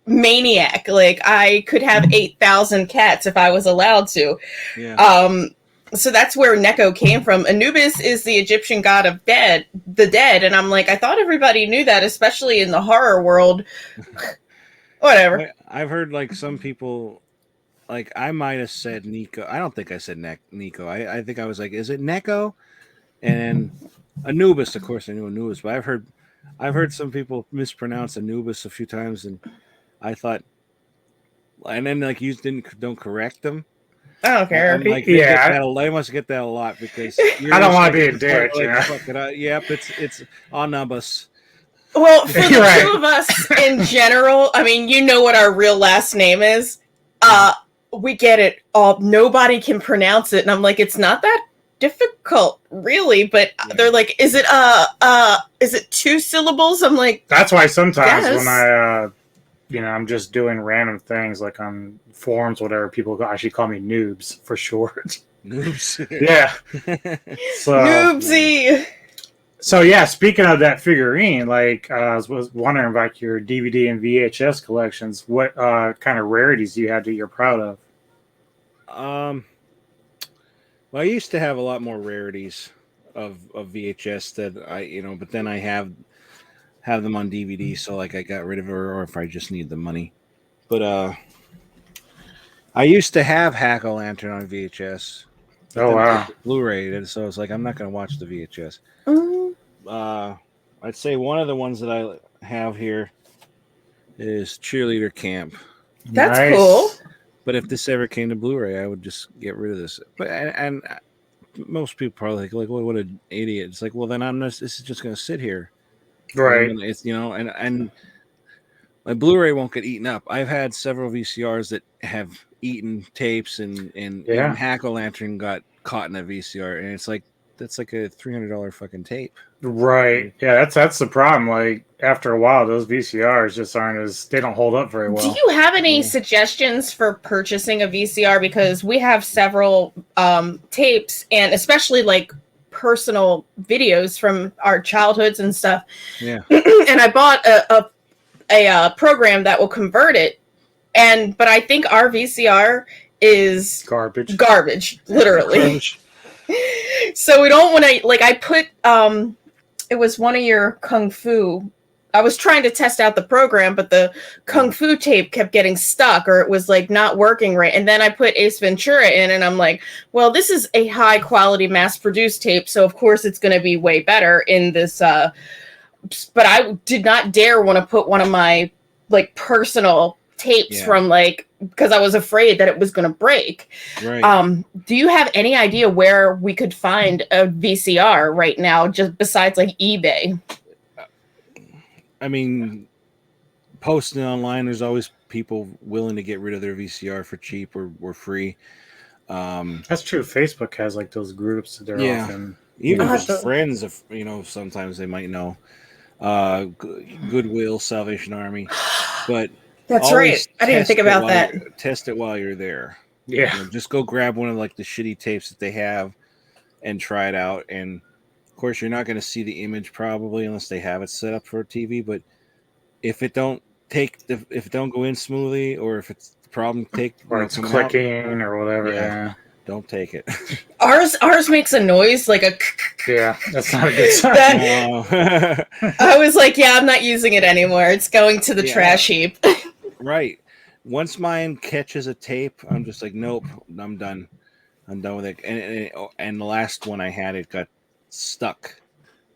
maniac. Like I could have 8,000 cats if I was allowed to. Yeah. So that's where Necco came from. Anubis is the Egyptian god of the dead, and I'm like, I thought everybody knew that, especially in the horror world. Whatever. I've heard like some people, like I might have said Nico. I don't think I said Nico. I think I was like, is it Necco? And Anubis, of course, I knew Anubis, but I've heard some people mispronounce Anubis a few times, and I thought, and then like you don't correct them. I don't care. Like, they must get that a lot because I don't want to be a dick. Yep, it's Anubis. Well, for the two of us in general, I mean, you know what our real last name is. We get it all. Nobody can pronounce it, and I'm like, it's not that difficult, really. But they're like, is it 2 syllables? I'm like, that's why sometimes when I, I'm just doing random things like on forums, whatever, people actually call me noobs for short. Noobs. Yeah. So, Noobsy. So yeah, speaking of that figurine, like I was wondering about your DVD and VHS collections. What kind of rarities do you have that you're proud of? Well, I used to have a lot more rarities of VHS that but then I have them on DVD, so like I got rid of it, or if I just need the money. But I used to have Hack-O-Lantern on VHS. Oh wow! Blu-ray, so it's like I'm not going to watch the VHS. Mm-hmm. I'd say one of the ones that I have here is Cheerleader Camp. That's nice. Cool. But if this ever came to Blu-ray, I would just get rid of this. But and most people probably think like, "What an idiot!" It's like, well, then this is just going to sit here, right? And it's and my Blu-ray won't get eaten up. I've had several VCRs that have eaten tapes, and even Hack-O-Lantern got caught in a VCR, and it's like that's like a $300 fucking tape. Right. Yeah, that's the problem. Like after a while, those VCRs just they don't hold up very well. Do you have any suggestions for purchasing a VCR? Because we have several tapes, and especially like personal videos from our childhoods and stuff. Yeah. And I bought a program that will convert it, but I think our VCR is garbage, literally. So we don't want to, like, I put it was one of your Kung Fu. I was trying to test out the program, but the Kung Fu tape kept getting stuck, or it was like not working right. And then I put Ace Ventura in, and I'm like, well, this is a high quality mass produced tape, so of course it's going to be way better in this. But I did not dare want to put one of my like personal tapes from because I was afraid that it was going to break. Right. Do you have any idea where we could find a VCR right now, just besides like eBay? I mean, posting online, there's always people willing to get rid of their VCR for cheap or free. That's true. Facebook has like those groups that they're often even with friends of sometimes they might know. Goodwill, Salvation Army, but that's right. I didn't think about that. Test it while you're there. Yeah. Just go grab one of like the shitty tapes that they have and try it out. And of course, you're not going to see the image probably unless they have it set up for a TV. But if it don't go in smoothly, or if it's the problem or it's clicking or whatever, don't take it. Ours makes a noise like a. Yeah, that's not a good sign. I was like, I'm not using it anymore. It's going to the trash heap. Right. Once mine catches a tape, I'm just like, nope, I'm done. I'm done with it. And the last one I had, it got stuck,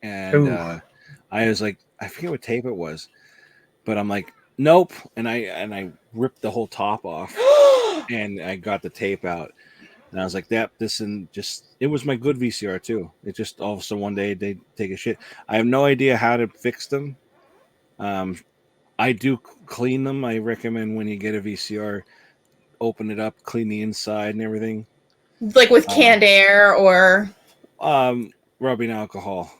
and I was like, I forget what tape it was, but I'm like, nope, and I ripped the whole top off, and I got the tape out. And I was like, it was my good VCR too. It just all of a sudden one day they take a shit. I have no idea how to fix them. I do clean them. I recommend when you get a VCR, open it up, clean the inside and everything. Like with canned air or rubbing alcohol.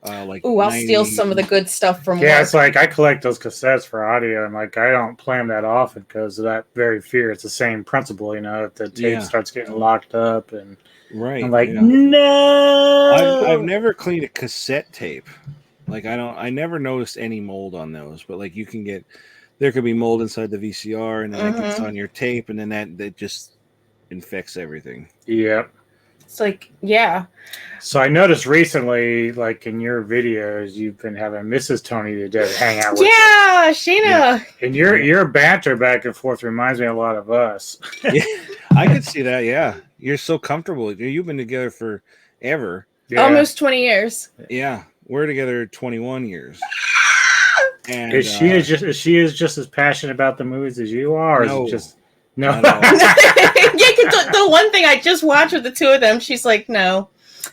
Ooh, I'll steal some of the good stuff from Yeah, work. it's like I collect those cassettes for audio, and like I don't play them that often because of that very fear. It's the same principle, if the tape starts getting locked up, and right, I'm like, yeah. no. I've never cleaned a cassette tape. Like I never noticed any mold on those, but like there could be mold inside the VCR, and then it gets on your tape, and then that just infects everything. Yep. It's like, yeah. So I noticed recently, like in your videos, you've been having Mrs. Tony the Dead hang out with you. Yeah, Sheena. Yeah. And your banter back and forth reminds me a lot of us. Yeah, I could see that. Yeah, you're so comfortable. You've been together forever. Yeah. Almost 20 years. Yeah, we're together 21 years. And she is just as passionate about the movies as you are? Or no, is it just no? Yeah, the one thing I just watched with the two of them, she's like, no,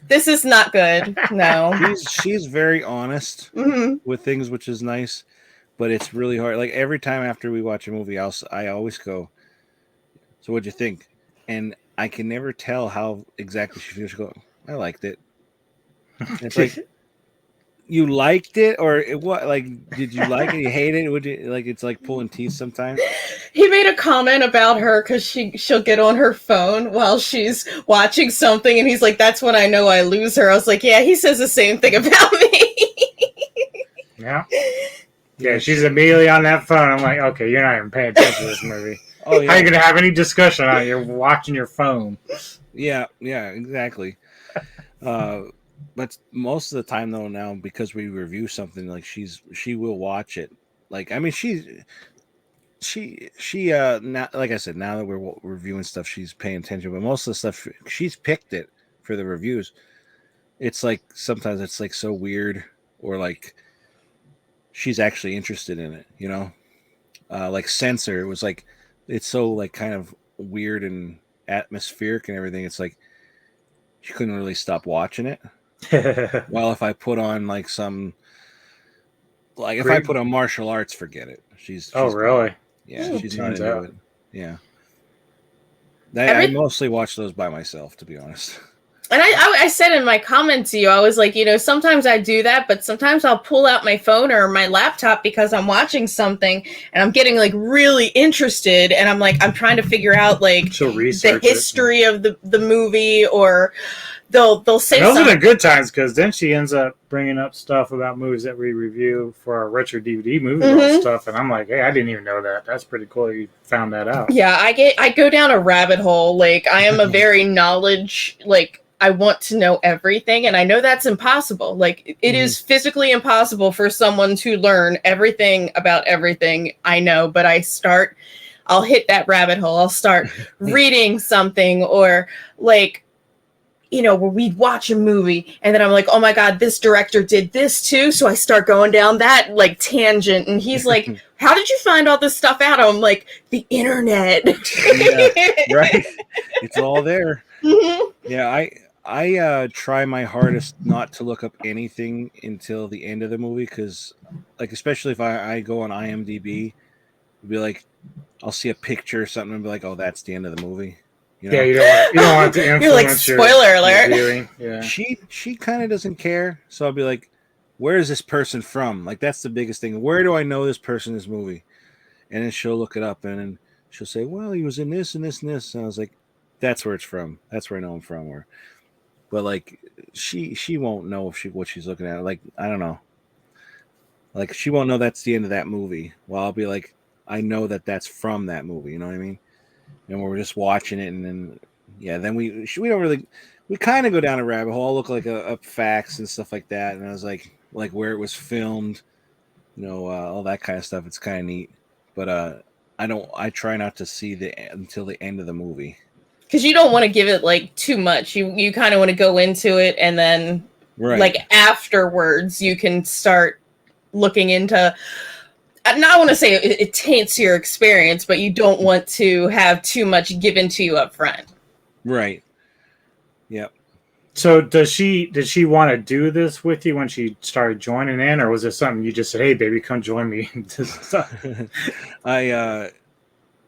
this is not good. No. She's very honest with things, which is nice, but it's really hard. Like every time after we watch a movie, I always go, so what'd you think? And I can never tell how exactly she feels. She go, I liked it. And it's like, you liked it, or what? Like, did you like it? You hate it? Would you like? It's like pulling teeth sometimes. He made a comment about her because she'll get on her phone while she's watching something, and he's like, "That's when I know I lose her." I was like, "Yeah, he says the same thing about me." Yeah, yeah. She's immediately on that phone. I'm like, okay, you're not even paying attention to this movie. Oh yeah. How are you gonna have any discussion on it? You're watching your phone. Yeah, exactly. But most of the time though now, because we review something, like she will watch it. Like I mean she now, like I said, now that we're reviewing stuff, she's paying attention. But most of the stuff she's picked it for the reviews. It's like sometimes it's like so weird, or like she's actually interested in it. Like Censor, it was like it's so like kind of weird and atmospheric and everything. It's like she couldn't really stop watching it. Well, if I put on like if I put on martial arts, forget it. She's really? Yeah, she's not into it. Yeah. I mostly watch those by myself, to be honest. And I said in my comment to you, I was like, sometimes I do that, but sometimes I'll pull out my phone or my laptop because I'm watching something and I'm getting like really interested, and I'm trying to figure out like the history of the movie, or they'll say those something. are the good times, because then she ends up bringing up stuff about movies that we review for our retro DVD movie stuff, and I'm like, hey, I didn't even know that. That's pretty cool. You found that out. Yeah, I go down a rabbit hole. Like I am a very knowledge, like I want to know everything, and I know that's impossible. Like it is physically impossible for someone to learn everything about everything I know, but I'll hit that rabbit hole. I'll start reading something, or like, where we'd watch a movie and then I'm like, oh my God, this director did this too. So I start going down that like tangent, and he's like, how did you find all this stuff out? I'm like, the internet. Yeah, right. It's all there. Yeah. I try my hardest not to look up anything until the end of the movie, because like, especially if I go on IMDb, it'll be like, I'll see a picture or something and be like, oh, that's the end of the movie. Yeah, you don't want to influence You're like, spoiler alert. Your viewing. Yeah. She kind of doesn't care, so I'll be like, where is this person from? Like, that's the biggest thing. Where do I know this person in this movie? And then she'll look it up, and then she'll say, well, he was in this and this and this. And I was like, that's where it's from. That's where I know him from. But like, she won't know what she's looking at. Like, I don't know. Like, she won't know that's the end of that movie. Well, I'll be like, I know that's from that movie. You know what I mean? And we're just watching it, and then we don't really, we kind of go down a rabbit hole. I'll look like up facts and stuff like that, and I was like where it was filmed, all that kind of stuff. It's kind of neat, but I try not to see until the end of the movie, because you don't want to give it like too much. You kind of want to go into it, and then like afterwards you can start looking into. I want to say it taints your experience, but you don't want to have too much given to you up front. Right. Yep. So did she want to do this with you when she started joining in, or was it something you just said, "Hey, baby, come join me"?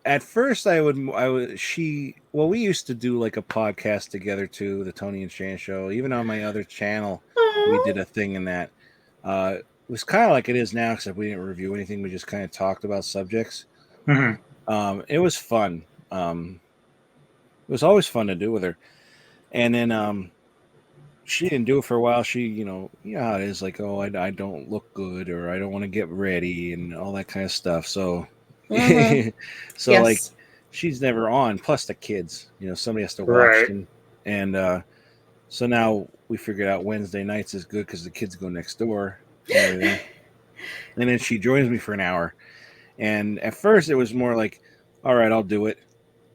At first we used to do like a podcast together too, the Tony and Shan show. Even on my other channel, we did a thing in that. It was kind of like it is now, except we didn't review anything. We just kind of talked about subjects. Mm-hmm. It was fun. It was always fun to do with her. And then she didn't do it for a while. She, you know how it is, like, oh, I don't look good, or I don't want to get ready, and all that kind of stuff. So, so Yes. like, she's never on. Plus the kids, somebody has to watch Right. them, and so now we figured out Wednesday nights is good because the kids go next door and everything. And then she joins me for an hour. And at first it was more like, all right, I'll do it.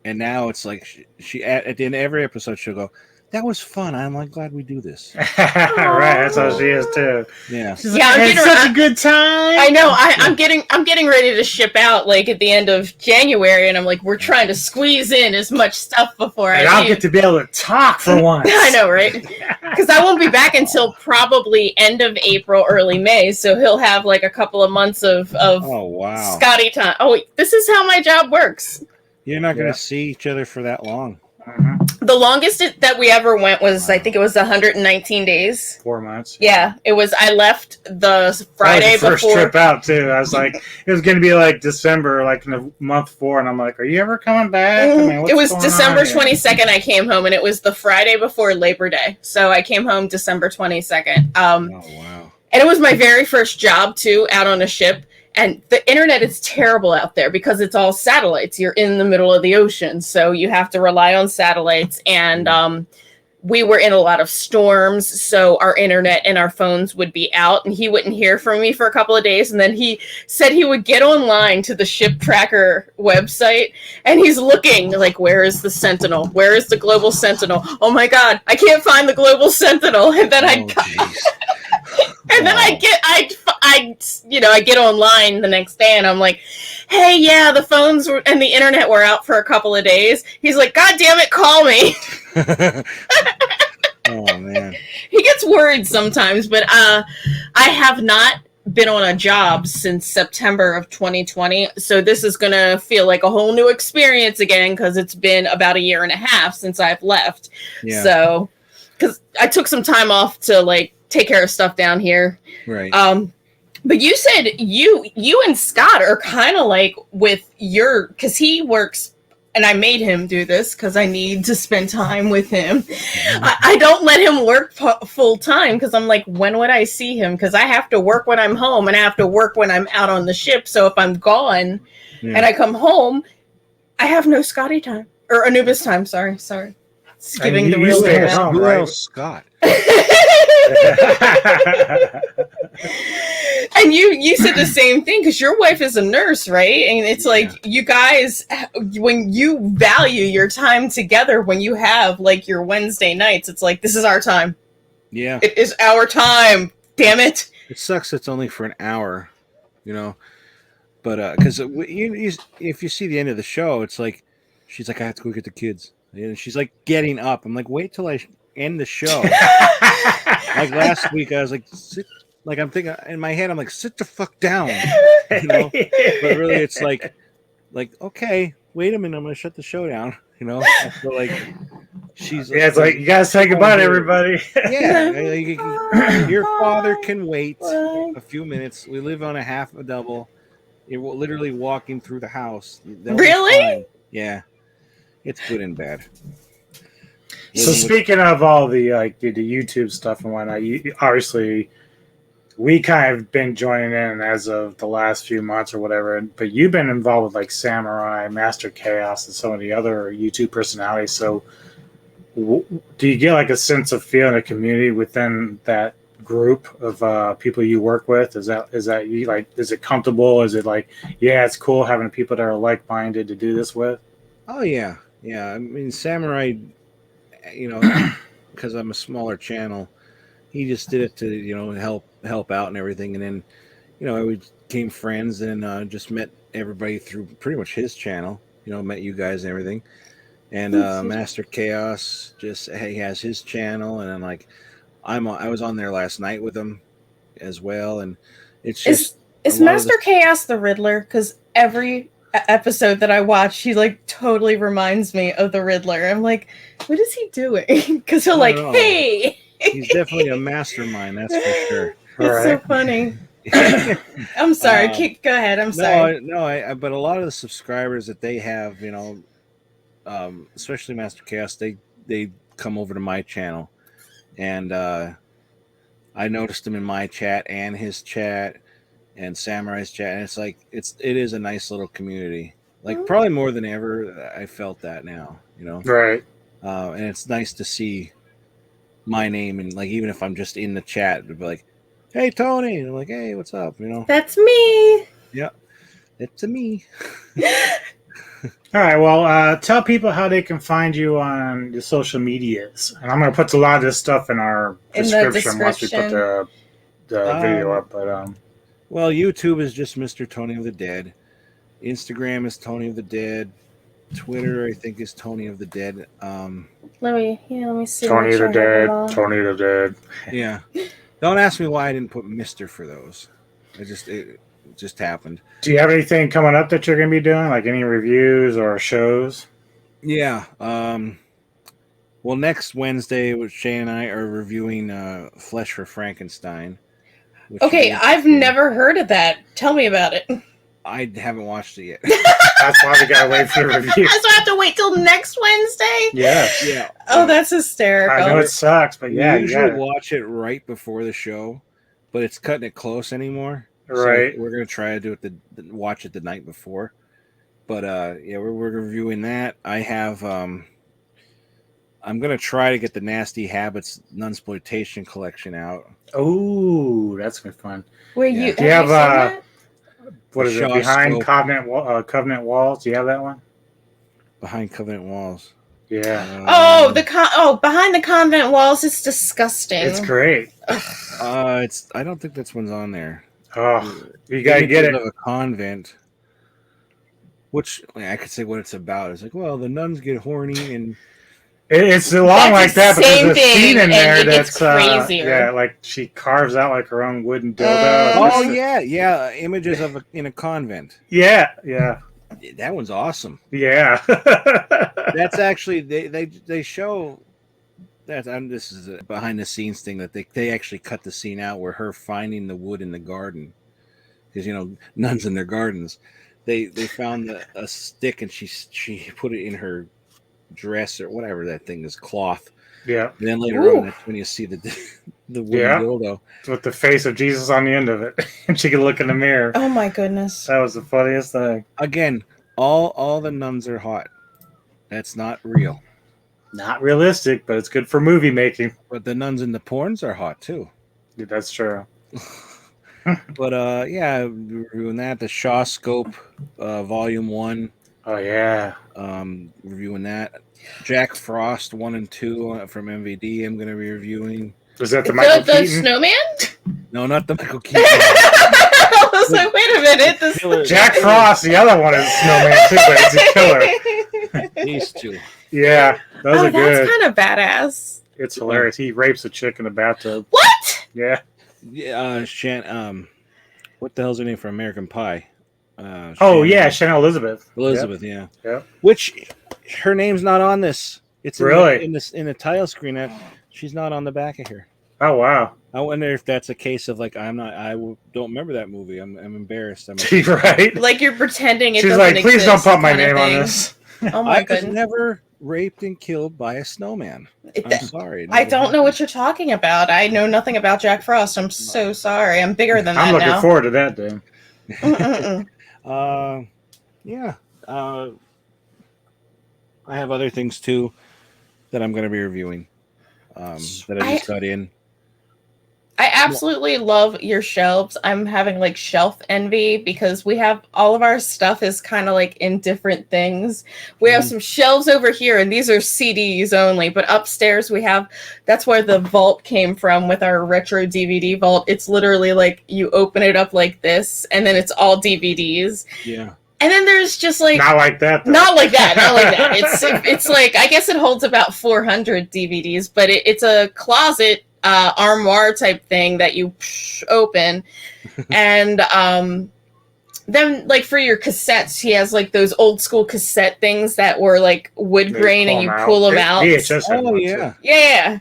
And now it's like she at the end of every episode she'll go, that was fun. I'm like, glad we do this. Right, that's how she is too. Yeah. She's like, I had such a good time. I know. I'm getting ready to ship out like at the end of January, and I'm like, we're trying to squeeze in as much stuff before I'll get to be able to talk for once. I know, right? Because I won't be back until probably end of April, early May. So he'll have like a couple of months of oh wow Scotty time. Oh, this is how my job works. You're not going to see each other for that long. The longest that we ever went was, I think it was 119 days. 4 months. Yeah, it was. I left the Friday that was the first before. trip out too. I was like, it was going to be like December, like in the month 4, and I'm like, are you ever coming back? I mean, It was what's going December on here? 22nd. I came home, and it was the Friday before Labor Day. So I came home December 22nd. Oh wow! And it was my very first job too, out on a ship. And the internet is terrible out there because it's all satellites. You're in the middle of the ocean, so you have to rely on satellites. And we were in a lot of storms, so our internet and our phones would be out, and he wouldn't hear from me for a couple of days. And then he said he would get online to the ship tracker website, and he's looking like, where is the Sentinel? Where is the Global Sentinel? Oh my God, I can't find the Global Sentinel. And then and then I get online the next day, and I'm like, hey, yeah, the phones and the internet were out for a couple of days. He's like, God damn it, call me. Oh man. He gets worried sometimes, but I have not been on a job since September of 2020, so this is gonna feel like a whole new experience again because it's been about a year and a half since I've left. Yeah. So, because I took some time off to like take care of stuff down here. Right. But you said you and Scott are kind of like with your, because he works, and I made him do this because I need to spend time with him. I don't let him work full time because I'm like, when would I see him? Because I have to work when I'm home, and I have to work when I'm out on the ship. So if I'm gone and I come home, I have no Scotty time or Anubis time. Sorry. It's giving the real stay name at out. home, Who right? else, Scott? And you said the same thing because your wife is a nurse, right? And it's like you guys, when you value your time together, when you have like your Wednesday nights, it's like, this is our time. Yeah. It is our time. Damn it. It sucks it's only for an hour, but because if you see the end of the show, it's like she's like, I have to go get the kids, and she's like getting up. I'm like, wait till I end the show. Like last week, I was like, sit. Like I'm thinking in my head, I'm like, sit the fuck down, But really, it's like, okay, wait a minute, I'm gonna shut the show down, I feel like she's. Yeah, it's like you guys say goodbye to everybody. Yeah, your father can wait a few minutes. We live on a double. You're literally walking through the house. Really? Yeah, it's good and bad. So speaking of all the the YouTube stuff and whatnot, obviously we kind of been joining in as of the last few months or whatever. But you've been involved with like Samurai, Master Chaos, and some of the other YouTube personalities. So do you get like a sense of feeling a community within that group of people you work with? Is that you like? Is it comfortable? Is it like, yeah, it's cool having people that are like minded to do this with? Oh yeah. I mean, Samurai, because I'm a smaller channel, he just did it to help out and everything, and then we became friends and just met everybody through pretty much his channel. Met you guys and everything, And Master Chaos he has his channel, and then like I was on there last night with him as well, and it's just is Master Chaos the Riddler? Because every episode that I watch, he like totally reminds me of the Riddler. I'm like, what is he doing? Because he'll like, hey. He's definitely a mastermind, that's for sure. It's so funny. I'm sorry. Go ahead. I'm sorry. No, but a lot of the subscribers that they have, you know, especially Master Chaos, they come over to my channel, and I noticed him in my chat and his chat and Samurai's chat, and it's like it is a nice little community. Like probably more than ever, I felt that now, you know. Right. And it's nice to see my name, and like even if I'm just in the chat, it'd be like, "Hey Tony," and I'm like, "Hey, what's up?" You know. That's me. Yeah, it's me. All right. Well, tell people how they can find you on the social medias, and I'm going to put a lot of this stuff in our description once we put the video up. But well, YouTube is just Mr. Tony of the Dead. Instagram is Tony of the Dead. Twitter, I think, is Tony of the Dead. Let me see. Tony of the Dead. Tony of the Dead. Yeah. Don't ask me why I didn't put Mr. for those. It just happened. Do you have anything coming up that you're going to be doing, like any reviews or shows? Yeah. Well, next Wednesday, Shane and I are reviewing Flesh for Frankenstein. Okay, I've never heard of that. Tell me about it. I haven't watched it yet. That's why we got to wait for the review. So I have to wait till next Wednesday? Yeah. Oh, that's hysterical. I know it sucks, but yeah. We usually watch it right before the show, but it's cutting it close anymore. Right. So we're going to try to do it watch it the night before. But yeah, we're reviewing that. I have I'm going to try to get the Nasty Habits Nunsploitation collection out. Oh, that's going to be fun. Where you do you have what is it? Behind Scope. Covenant Walls? Do you have that one? Behind Covenant Walls. Yeah. Behind the Convent Walls. It's disgusting. It's great. I don't think this one's on there. Oh, you gotta get it. Of a convent, which I could say what it's about. It's like, well, the nuns get horny, and it's along like that, but there's a scene in there that's crazier. Yeah, like she carves out like her own wooden dildo. Oh yeah, images of in a convent. Yeah. That one's awesome. Yeah. That's actually they show that. This is a behind the scenes thing that they actually cut the scene out where her finding the wood in the garden, because you know nuns in their gardens, they found a stick and she put it in her dress or whatever that thing is, cloth. Yeah. And then later on, that's when you see the wooden dildo with the face of Jesus on the end of it, and she can look in the mirror. Oh my goodness, that was the funniest thing. Again, all the nuns are hot. That's not real. Not realistic, but it's good for movie making. But the nuns in the porns are hot too. Yeah, that's true. But yeah, reviewing that, the Shaw Scope Volume 1. Oh yeah. Reviewing that. Jack Frost 1 and 2 from MVD. I'm going to be reviewing. Is that the Michael Keaton? Snowman? No, not the Michael Keaton. I was like, wait a minute. Jack Frost, the other one is Snowman too, but he's a killer. These two. Yeah, those are good. That's kind of badass. It's hilarious. He rapes a chick in the bathtub. What? Yeah. Yeah. What the hell's her name from American Pie? Shannon Elizabeth. Elizabeth, yeah. Yeah. Which her name's not on this. It's really in the title screen. She's not on the back of here. Oh wow. I wonder if that's a case of like I don't remember that movie. I'm embarrassed. Right. Like you're pretending it She's doesn't like, please don't exist, put my name on this. Oh my I goodness. was never raped and killed by a snowman. I'm sorry. I don't know what you're talking about. I know nothing about Jack Frost. I'm so sorry. I'm bigger than that I'm looking now. forward to that, Dan. Yeah. I have other things too that I'm going to be reviewing. That I just got in. I absolutely love your shelves. I'm having like shelf envy because we have all of our stuff is kind of like in different things. We have some shelves over here and these are CDs only, but upstairs that's where the vault came from with our retro DVD vault. It's literally like you open it up like this and then it's all DVDs. Yeah. And then there's just like not like that. Though. Not like that. Not like that. It's like I guess it holds about 400 DVDs, but it's a closet armoire type thing that you open, and then like for your cassettes, he has like those old school cassette things that were like wood grain, and you pull them out. VHS oh yeah, yeah.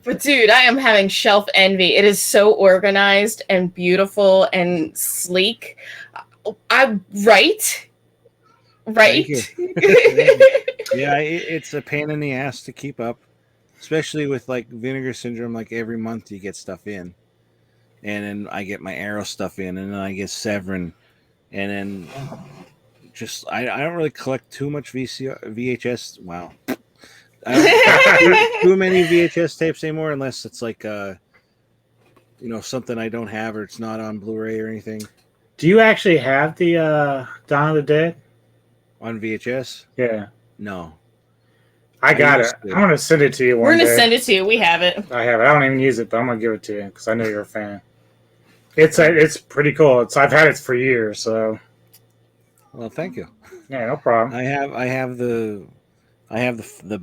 But dude, I am having shelf envy. It is so organized and beautiful and sleek. I'm right. Yeah, it's a pain in the ass to keep up, especially with like Vinegar Syndrome. Like every month you get stuff in, and then I get my Arrow stuff in, and then I get Severin, and then just I don't really collect too much VHS. Wow, I don't too many VHS tapes anymore, unless it's like something I don't have or it's not on Blu-ray or anything. Do you actually have the Dawn of the Dead on VHS? Yeah. No. I got it. I'm gonna send it to you. We're gonna send it to you. We have it. I have it. I don't even use it, but I'm gonna give it to you because I know you're a fan. It's pretty cool. I've had it for years. So. Well, thank you. Yeah, no problem. I have the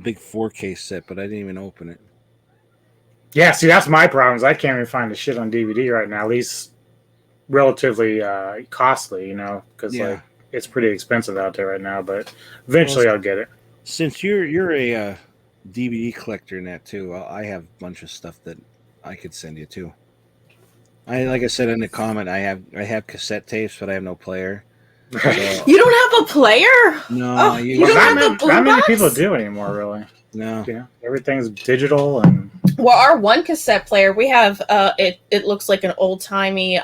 big 4K set, but I didn't even open it. Yeah, see, that's my problem. Is I can't even find the shit on DVD right now. At least relatively costly, because like it's pretty expensive out there right now. But eventually, I'll get it. Since you're a DVD collector in that too, I have a bunch of stuff that I could send you too. Like I said in the comment, I have cassette tapes, but I have no player. So, you don't have a player? No, you don't have a boombox? Not many people do anymore, really. No, everything's digital and. Well, our one cassette player, we have it looks like an old timey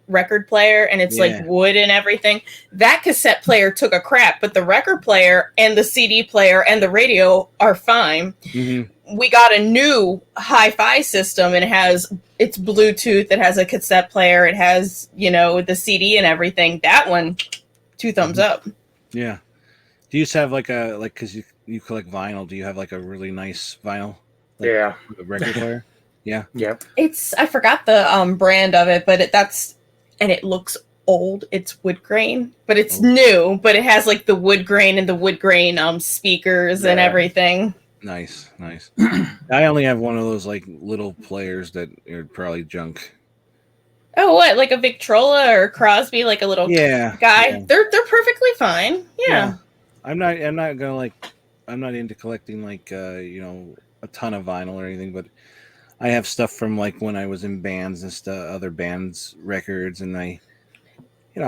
record player, and it's like wood and everything. That cassette player took a crap, but the record player and the CD player and the radio are fine. Mm-hmm. We got a new hi-fi system, and it's Bluetooth. It has a cassette player. It has the CD and everything. That one, 2 thumbs up. Yeah. Do you just have because you collect vinyl? Do you have like a really nice vinyl? A record player. Yeah. Yep. I forgot the brand of it, but it looks old. It's wood grain, but it's new. But it has like the wood grain and the wood grain speakers and everything. Nice. I only have one of those like little players that are probably junk. Oh, what? Like a Victrola or Crosby, like a little guy? Yeah. They're perfectly fine. Yeah. I'm not into collecting like a ton of vinyl or anything, but I have stuff from like when I was in bands and stuff, other bands' records, and I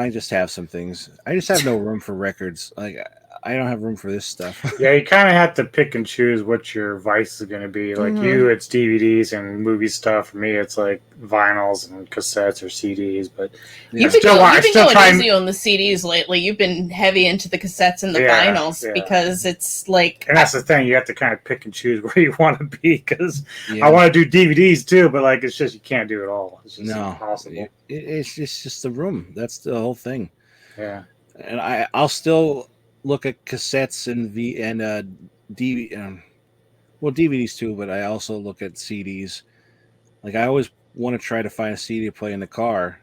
just have some things. I just have no room for records. Like I don't have room for this stuff. Yeah, you kind of have to pick and choose what your vice is going to be. Like you, it's DVDs and movie stuff. For me, it's like vinyls and cassettes or CDs. But you've been going easy on the CDs lately. You've been heavy into the cassettes and the vinyls because it's like. And that's the thing. You have to kind of pick and choose where you want to be because I want to do DVDs too, but like it's just you can't do it all. It's just impossible. It's just the room. That's the whole thing. Yeah. And I'll still look at cassettes and DVDs too, but I also look at CDs. Like I always want to try to find a CD to play in the car,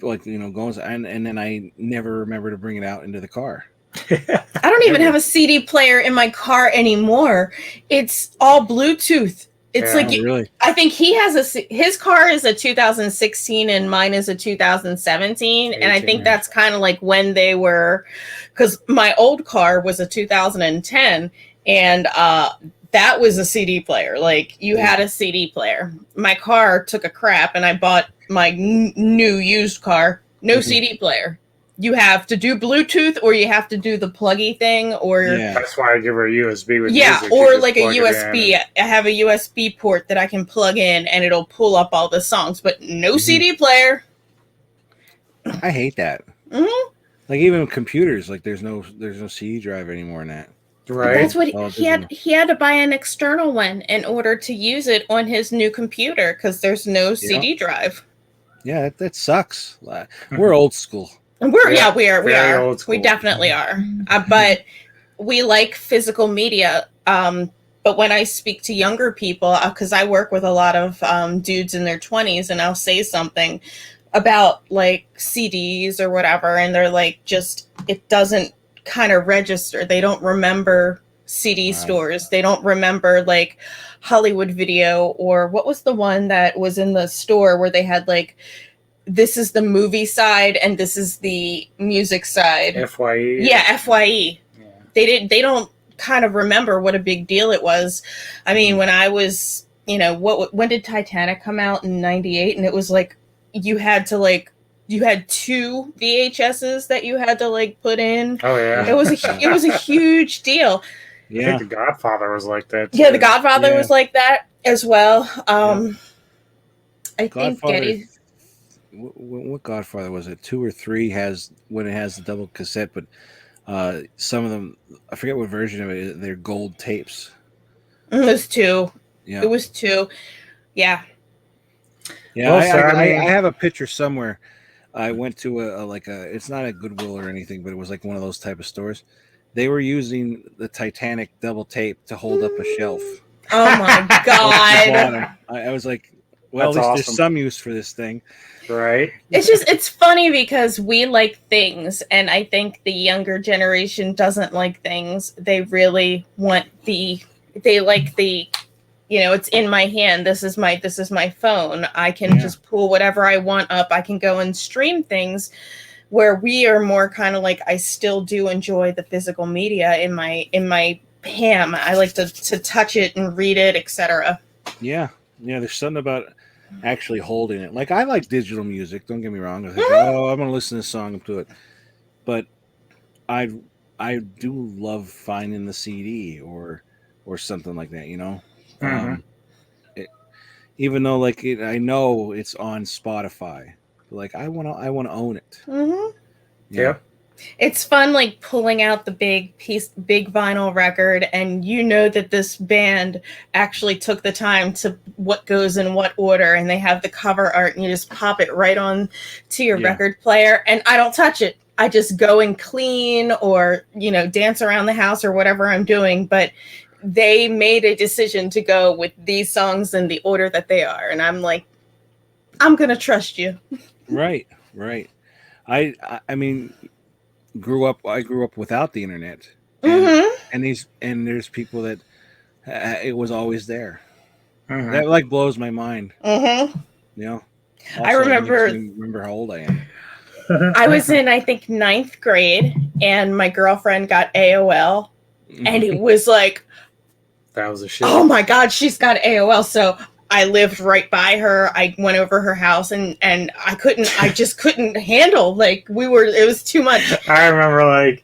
like going and then I never remember to bring it out into the car. I don't even have a CD player in my car anymore. It's all Bluetooth. It's really? I think he has his car is a 2016 and mine is a 2017. And I think that's kind of like when they were, because my old car was a 2010 and that was a CD player. Like you had a CD player. My car took a crap and I bought my new used car, no CD player. You have to do Bluetooth or you have to do the pluggy thing or that's why I give her a USB with music. Or like a USB. I have a USB port that I can plug in and it'll pull up all the songs, but no CD player. I hate that. Mm-hmm. Like even computers, like there's no CD drive anymore in that. Right. That's what he had to buy an external one in order to use it on his new computer because there's no CD drive. Yeah, that sucks. We're old school. We are. Old school. We definitely are. But we like physical media. But when I speak to younger people, because I work with a lot of dudes in their 20s, and I'll say something, about like CDs or whatever, and they're like, just it doesn't kind of register. They don't remember CD stores. They don't remember like Hollywood Video, or what was the one that was in the store where they had like, this is the movie side and this is the music side. FYE. Yeah, FYE. Yeah. They don't kind of remember what a big deal it was. I mean, when I was, when did Titanic come out in 98? And it was like, you had 2 VHSs that you had to like put in. Oh yeah. It was a huge deal. Yeah. I think The Godfather was like that too. Yeah, The Godfather was like that as well. I think Getty. What Godfather was it? 2 or 3 has when it has the double cassette, but some of them, I forget what version of it is, they're gold tapes. It was 2. Yeah. It was 2. Yeah. Yeah, well, I have a picture somewhere. I went to it's not a Goodwill or anything, but it was like one of those type of stores. They were using the Titanic double tape to hold up a shelf. Oh my God. I was like, well, at least awesome. There's some use for this thing. Right. It's funny because we like things, and I think the younger generation doesn't like things. They really want it's in my hand. This is my phone. I can just pull whatever I want up. I can go and stream things, where we are more kind of like, I still do enjoy the physical media in my ham. I like to touch it and read it, etc. Yeah. There's something about actually holding it. Like, I like digital music. Don't get me wrong. I think, I'm going to listen to this song and do it. But I do love finding the CD or something like that. Mm-hmm. Even though I know it's on Spotify, but I want to own it. Mm-hmm. Yep. It's fun, like pulling out the big vinyl record, and that this band actually took the time to what goes in what order, and they have the cover art, and you just pop it right on to your record player, and I don't touch it. I just go and clean or dance around the house or whatever I'm doing, but they made a decision to go with these songs in the order that they are. And I'm like, I'm going to trust you. Right. I mean, I grew up without the internet. And there's people that it was always there. That blows my mind. Also, I remember how old I am. I was in, I think, 9th grade, and my girlfriend got AOL, and it was like, that was a shit. Oh my God, she's got AOL. So I lived right by her. I went over her house, and I just couldn't handle, it was too much. I remember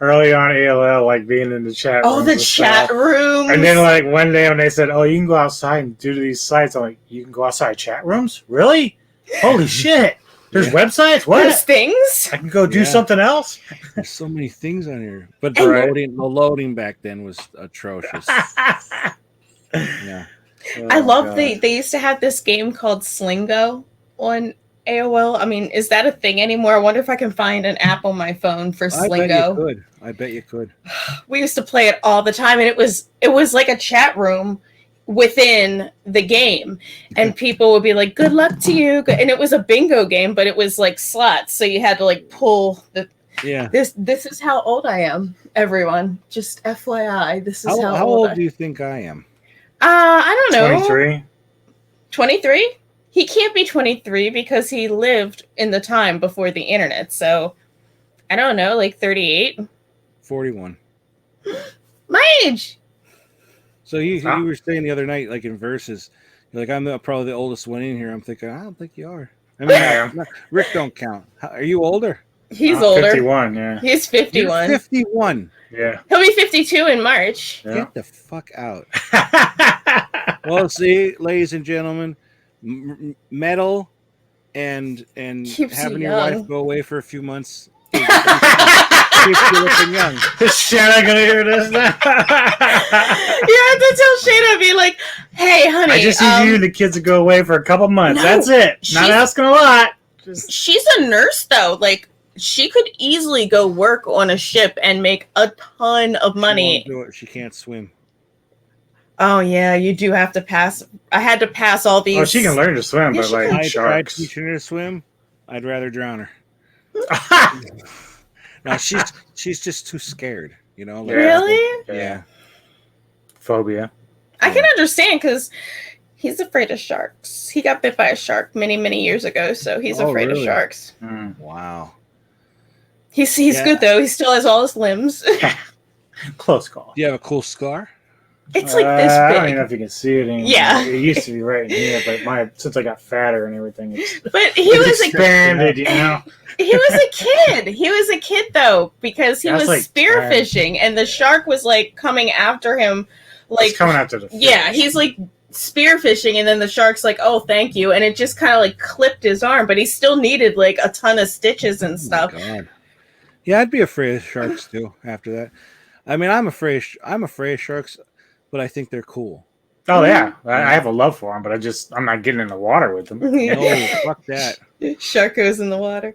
early on AOL, being in the chat room. Oh, the chat room. And then one day when they said, oh, you can go outside and do these sites, I'm like, you can go outside chat rooms? Really? Holy shit. There's websites? What? There's things? I can go do something else? There's so many things on here. But the loading back then was atrocious. Yeah. I love they used to have this game called Slingo on AOL. I mean, is that a thing anymore? I wonder if I can find an app on my phone for Slingo. I bet you could. We used to play it all the time, and it was like a chat room within the game, and people would be like, good luck to you, and it was a bingo game, but it was slots, so you had to pull the this is how old I am, everyone, just FYI. This is how old do you think I am? I don't know, 23. He can't be 23 because he lived in the time before the internet, so I don't know, 38, 41. My age. So you were saying the other night, in verses, you're like, I'm probably the oldest one in here. I'm thinking, I don't think you are. I mean, Rick don't count. Are you older? He's older. 51, yeah. He's 51. You're 51. Yeah. He'll be 52 in March. Yeah. Get the fuck out. Well, see, ladies and gentlemen, metal and keeps having you your young. wife go away for a few months keeps you looking young. Is Shanna gonna hear this now? You have to tell Shayna, be like, hey, honey. I just need you and the kids to go away for a couple months. That's it. Not asking a lot. She's a nurse, though. She could easily go work on a ship and make a ton of money. She won't do it. She can't swim. Oh yeah, you do have to pass. I had to pass all these. Oh, she can learn to swim, Yeah, but she like can. I tried sharks. teaching her to swim. I'd rather drown her. No, she's just too scared. You know. Like, Really? Yeah. Phobia. I can understand because he's afraid of sharks. He got bit by a shark many years ago, so he's Oh, afraid really? of sharks. Mm. Wow. He's Yeah. good though. He still has all his limbs. Close call. Do you have a cool scar? It's like this I don't even know big. if you can see it anymore. Yeah. It used to be right in here, but since I got fatter and everything, it's But he was expanded, you know. He was a kid. He was a kid though, because he That's was like spearfishing, and the shark was like coming after him, It's like coming after the fish. yeah, he's like spearfishing, and then the shark's like, "Oh, thank you," and it just kind of like clipped his arm, but he still needed like a ton of stitches and stuff. Oh my God. Yeah, I'd be afraid of sharks too. After that, I mean, I'm afraid of sharks, but I think they're cool. Oh yeah, I have a love for them, but I'm not getting in the water with them. No, fuck that. Shark goes in the water.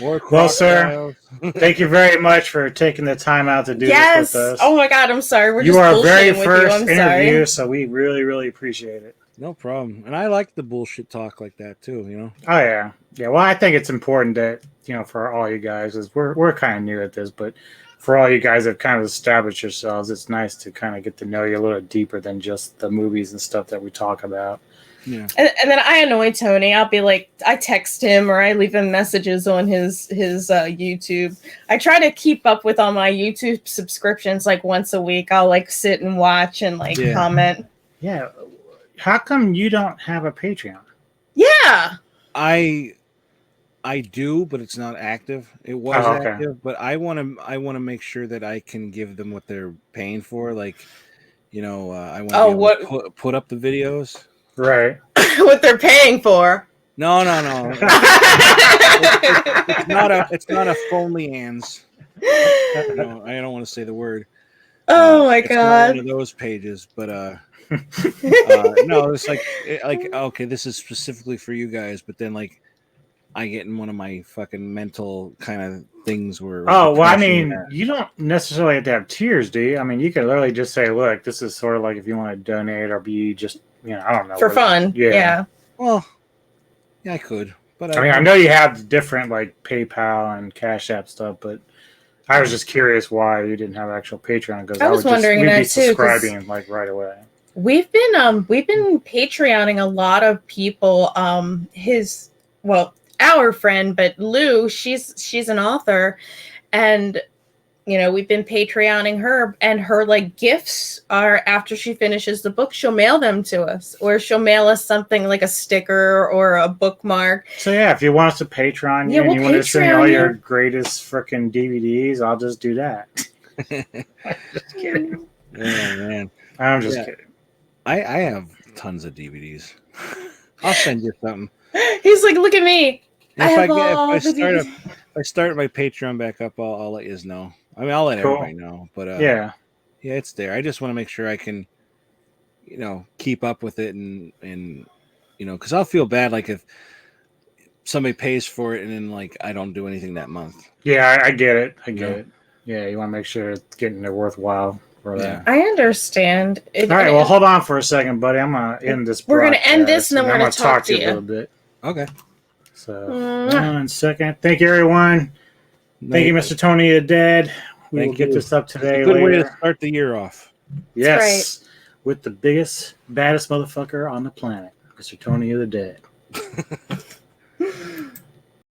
Or Well, sir, crocodiles. thank you very much for taking the time out to do Yes. this with us. Oh my God, I'm sorry. We're You just are our very bullshitting with first you. I'm interview, sorry. so we really appreciate it. No problem. And I like the bullshit talk like that too. You know. Oh yeah, yeah. Well, I think it's important that for all you guys, is we're kind of new at this, but for all you guys that have kind of established yourselves, it's nice to kind of get to know you a little deeper than just the movies and stuff that we talk about. Yeah. And then I annoy Tony. I'll be like, I text him or I leave him messages on his YouTube. I try to keep up with all my YouTube subscriptions like once a week. I'll like sit and watch and like comment. Yeah. How come you don't have a Patreon? Yeah. I do, but it's not active. It was active, but I want to make sure that I can give them what they're paying for. Like, I want to put up the videos. Right. What they're paying for. No. It's not a phonly hands. No, I don't want to say the word. Oh my it's God. not one of those pages, but no, it's like okay, this is specifically for you guys, but then like I get in one of my fucking mental kind of things where I mean, you don't necessarily have to have tiers, do you? I mean, you can literally just say, look, this is sort of like if you want to donate or be just I don't know, for fun. Yeah. Well, yeah, I could, but I mean, I know you have different like PayPal and Cash App stuff, but I was just curious why you didn't have actual Patreon, because I was wondering we'd that be too, subscribing like right away. We've been Patreoning a lot of people. Our friend, but Lou, she's an author, and we've been Patreoning her, and her like gifts are after she finishes the book, she'll mail them to us, or she'll mail us something like a sticker or a bookmark. So yeah, if you want us to Patreon you and you want to send all your greatest freaking DVDs, I'll just do that. I'm just kidding. Yeah, man. I'm just kidding. I have tons of DVDs. I'll send you something. He's like, look at me. If I start my Patreon back up, I'll let you know. I mean, I'll let everybody know. But yeah, it's there. I just want to make sure I can, keep up with it and because I'll feel bad like if somebody pays for it and then like I don't do anything that month. Yeah, I get it. I get it. Yeah, you want to make sure it's getting there worthwhile for that. I understand. All right, well, hold on for a second, buddy. I'm gonna end this. We're gonna end this, and then we're gonna talk to you a little bit. Okay. So, 1 second. Thank you, everyone. Thank you, Mr. Tony the Dead. We will get this up today. Good way to start the year off. Yes, with the biggest, baddest motherfucker on the planet, Mr. Tony the Dead.